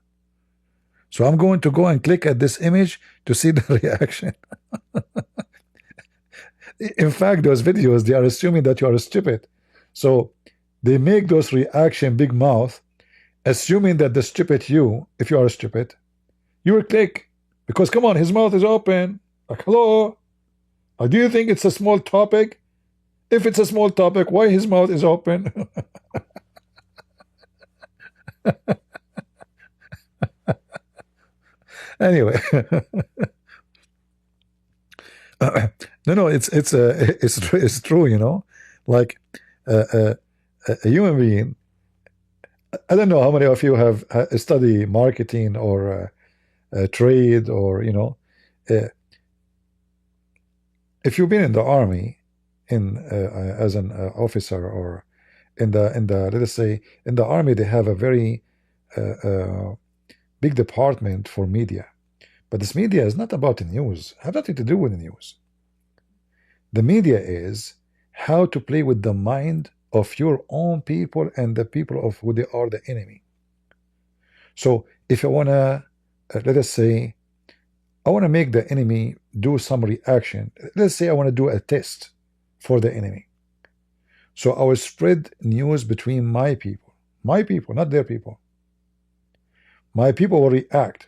So I'm going to go and click at this image to see the reaction. In fact, those videos, they are assuming that you are stupid. So they make those reaction big mouth, assuming that the stupid you, if you are stupid, you will click. Because come on, his mouth is open. Like, hello? Do you think it's a small topic? If it's a small topic, why his mouth is open? Anyway, no, it's true, you know. Like a human being. I don't know how many of you have studied marketing or trade, or you know, if you've been in the army, as an officer, or in the let us say in the army, they have a very big department for media. But this media is not about the news. Have nothing to do with the news. The media is how to play with the mind of your own people and the people of who they are the enemy. So if I want to, let us say, I want to make the enemy do some reaction. Let's say I want to do a test for the enemy. So I will spread news between my people, not their people. My people will react.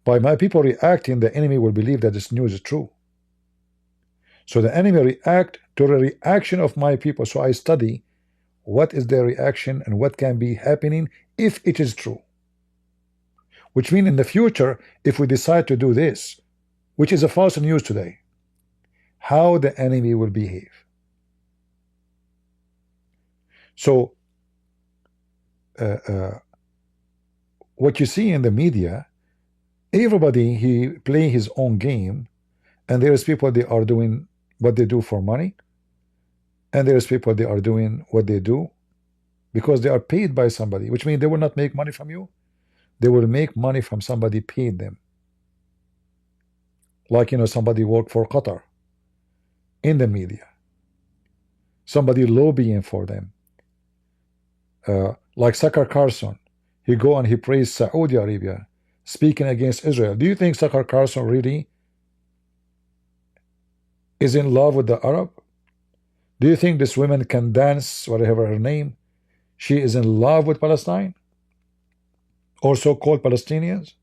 By my people reacting, the enemy will believe that this news is true. So the enemy react to the reaction of my people. So I study what is their reaction and what can be happening if it is true. Which means in the future, if we decide to do this, which is a false news today, how the enemy will behave. So what you see in the media, everybody, he play his own game, and there is people, they are doing what they do for money, and there is people, they are doing what they do because they are paid by somebody, which means they will not make money from you. They will make money from somebody paid them. Like, you know, somebody work for Qatar in the media, somebody lobbying for them, like Tucker Carlson. He go and he praise Saudi Arabia, speaking against Israel. Do you think Tucker Carlson really is in love with the Arab? Do you think this woman can dance, whatever her name? She is in love with Palestine? Or so-called Palestinians?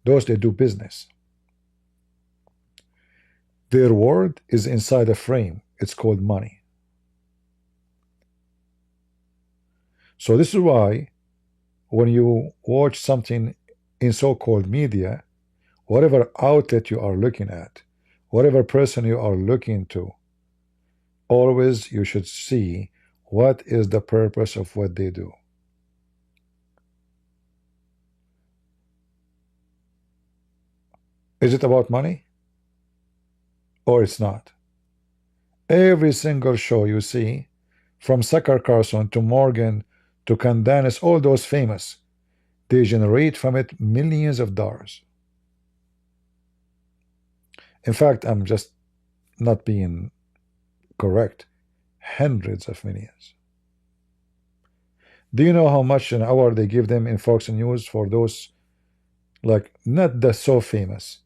Those, they do business. Their word is inside a frame. It's called money. So this is why when you watch something in so-called media, whatever outlet you are looking at, whatever person you are looking to, always you should see what is the purpose of what they do. Is it about money? Or it's not? Every single show you see, from Tucker Carlson to Morgan to Candace, all those famous, they generate from it millions of dollars. In fact, I'm just not being correct. Hundreds of millions. Do you know how much an hour they give them in Fox News for those, like, not the so famous?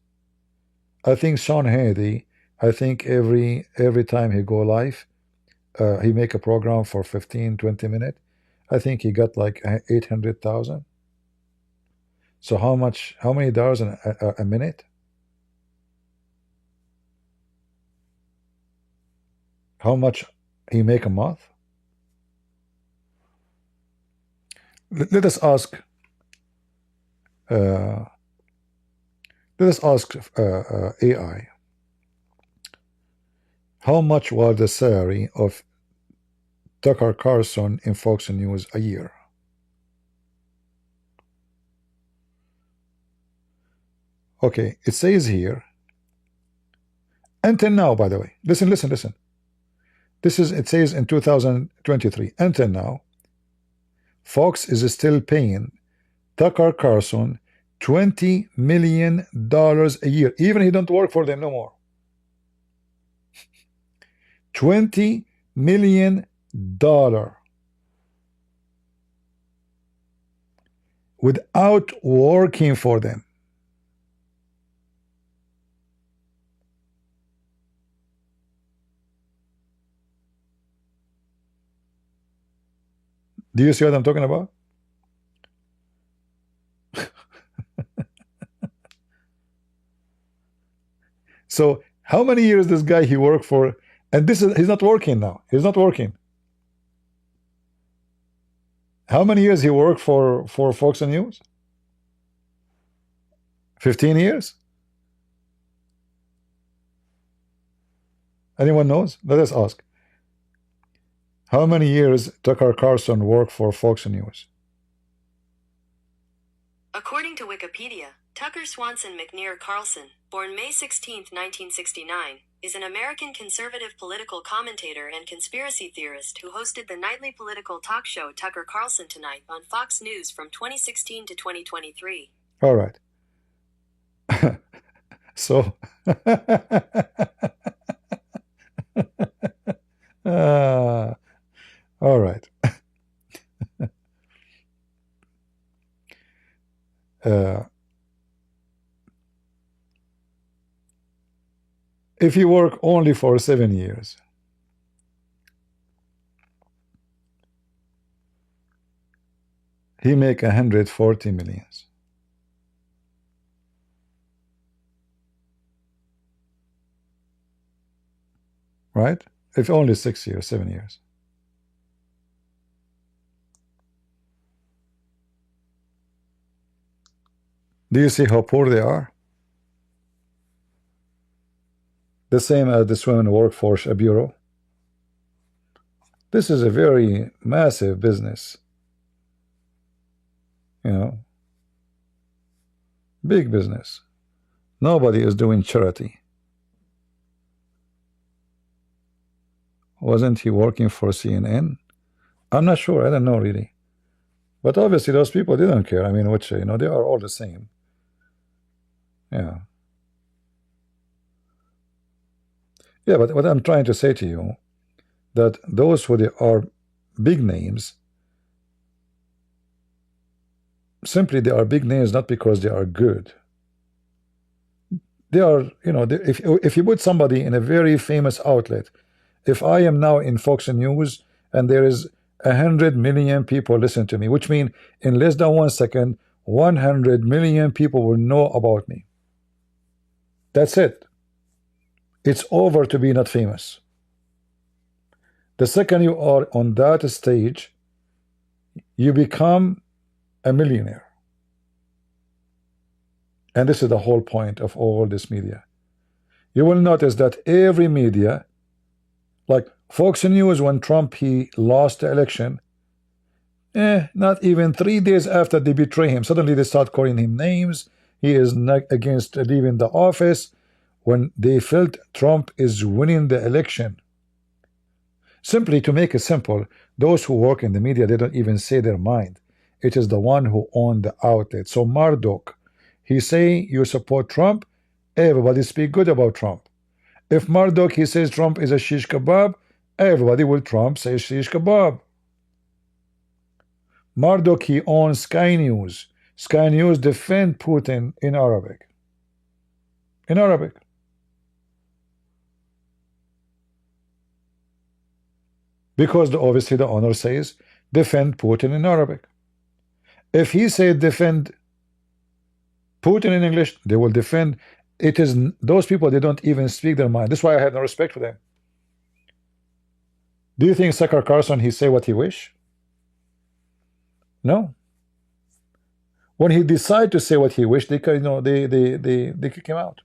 I think Sean Hannity, I think every time he go live, he make a program for 15-20 minutes. I think he got like 800,000. So how many dollars a minute? How much he make a month? Let us ask AI. How much was the salary of Tucker Carlson in Fox News a year? Okay, it says here, until now, by the way, listen. It says in 2023, until now, Fox is still paying Tucker Carlson $20 million a year. Even he don't work for them no more. $20 million without working for them. Do you see what I'm talking about? So how many years this guy he worked for? And he's not working now. He's not working. How many years he worked for Fox News? 15 years? Anyone knows? Let us ask. How many years Tucker Carlson worked for Fox News? According to Wikipedia, Tucker Swanson McNair Carlson, born May 16, 1969, is an American conservative political commentator and conspiracy theorist who hosted the nightly political talk show Tucker Carlson Tonight on Fox News from 2016 to 2023. All right. So, all right. If you work only for 7 years, he make 140 millions. Right? If only 6 years, 7 years. Do you see how poor they are? The same as this women workforce bureau. This is a very massive business. You know, big business. Nobody is doing charity. Wasn't he working for CNN? I'm not sure. I don't know really. But obviously those people didn't care. I mean, which, you know, they are all the same. Yeah. Yeah, but what I'm trying to say to you, that those who are big names, simply they are big names not because they are good. They are, you know, if you put somebody in a very famous outlet, if I am now in Fox News and there is 100 million people listen to me, which means in less than 1 second, 100 million people will know about me. That's it. It's over to be not famous. The second you are on that stage, you become a millionaire. And this is the whole point of all this media. You will notice that every media, like Fox News, when Trump he lost the election, not even 3 days after they betray him, suddenly they start calling him names. He is not against leaving the office when they felt Trump is winning the election. Simply to make it simple, those who work in the media, they don't even say their mind. It is the one who owned the outlet. So Murdoch, he say you support Trump, everybody speak good about Trump. If Murdoch he says Trump is a shish kebab, everybody will Trump say shish kebab. Murdoch he owns Sky News. Sky News defend Putin in Arabic. In Arabic. Because obviously the owner says defend Putin in Arabic. If he said defend Putin in English, they will defend. It is those people, they don't even speak their mind. That's why I have no respect for them. Do you think Tucker Carlson he say what he wish? No. When he decide to say what he wish, they kick him out.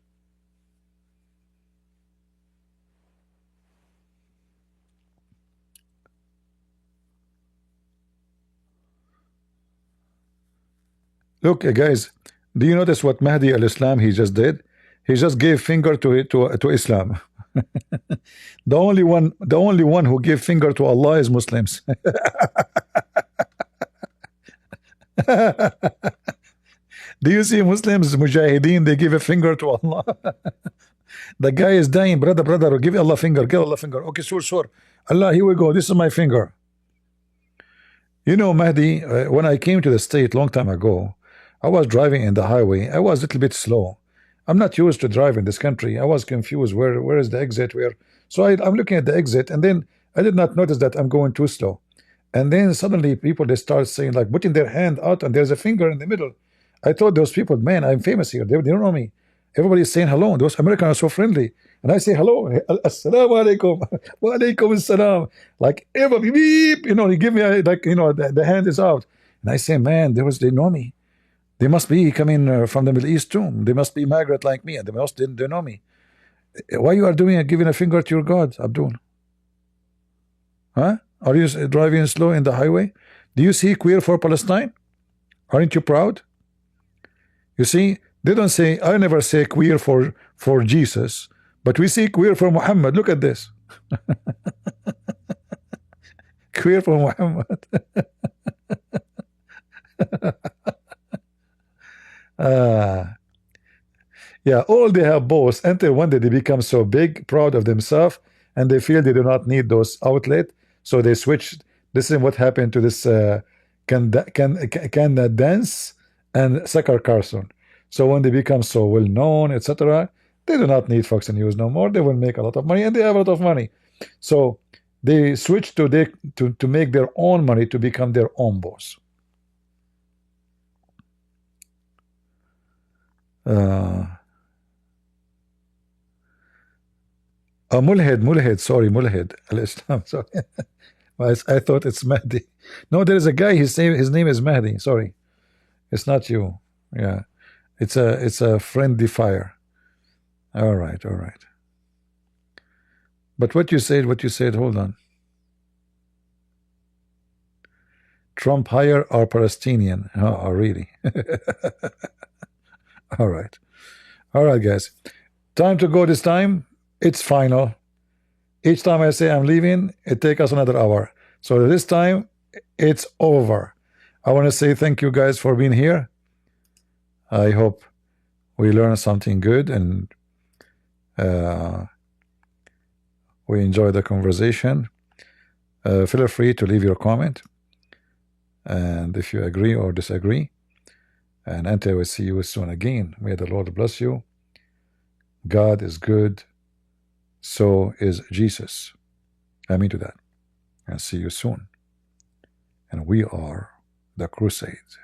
Look, guys, do you notice what Mahdi al-Islam he just did? He just gave finger to Islam. The only one who gave finger to Allah is Muslims. Do you see Muslims, Mujahideen, they give a finger to Allah? The guy is dying, brother, give Allah finger, give Allah finger. Okay, sure. Allah, here we go, this is my finger. You know, Mahdi, when I came to the state long time ago, I was driving in the highway. I was a little bit slow. I'm not used to drive in this country. I was confused. Where is the exit? Where? So I'm looking at the exit, and then I did not notice that I'm going too slow. And then suddenly people, they start saying, like, putting their hand out, and there's a finger in the middle. I thought those people, man, I'm famous here. They don't know me. Everybody's saying hello. Those Americans are so friendly. And I say hello. Assalamu alaikum. Wa alaikum assalam. Like, everybody, beep, you give me the hand is out. And I say, man, they know me. They must be coming from the Middle East too. They must be migrant like me, and they know me. Why you are giving a finger to your God, Abdul? Huh? Are you driving slow in the highway? Do you see queer for Palestine? Aren't you proud? You see, they don't say, I never say queer for Jesus, but we see queer for Muhammad. Look at this. Queer for Muhammad. Yeah, all they have both until one day they become so big, proud of themselves, and they feel they do not need those outlets, so they switch. This is what happened to this can dance and Tucker Carlson. So when they become so well known, etc., they do not need Fox News no more. They will make a lot of money, and they have a lot of money. So they switch to make their own money, to become their own boss. Mulhid, sorry, Mulhid al-Islam, sorry. I thought it's Mahdi. No, there is a guy, his name is Mahdi, sorry. It's not you. Yeah. It's a friendly fire. All right. But what you said, hold on. Trump hire our Palestinian. Oh, really? All right, guys. Time to go this time. It's final. Each time I say I'm leaving, it takes us another hour. So this time, it's over. I want to say thank you guys for being here. I hope we learned something good, and we enjoy the conversation. Feel free to leave your comment, and if you agree or disagree. And until we see you soon again, may the Lord bless you. God is good, so is Jesus. Amen to that. And see you soon. And we are the Crusades.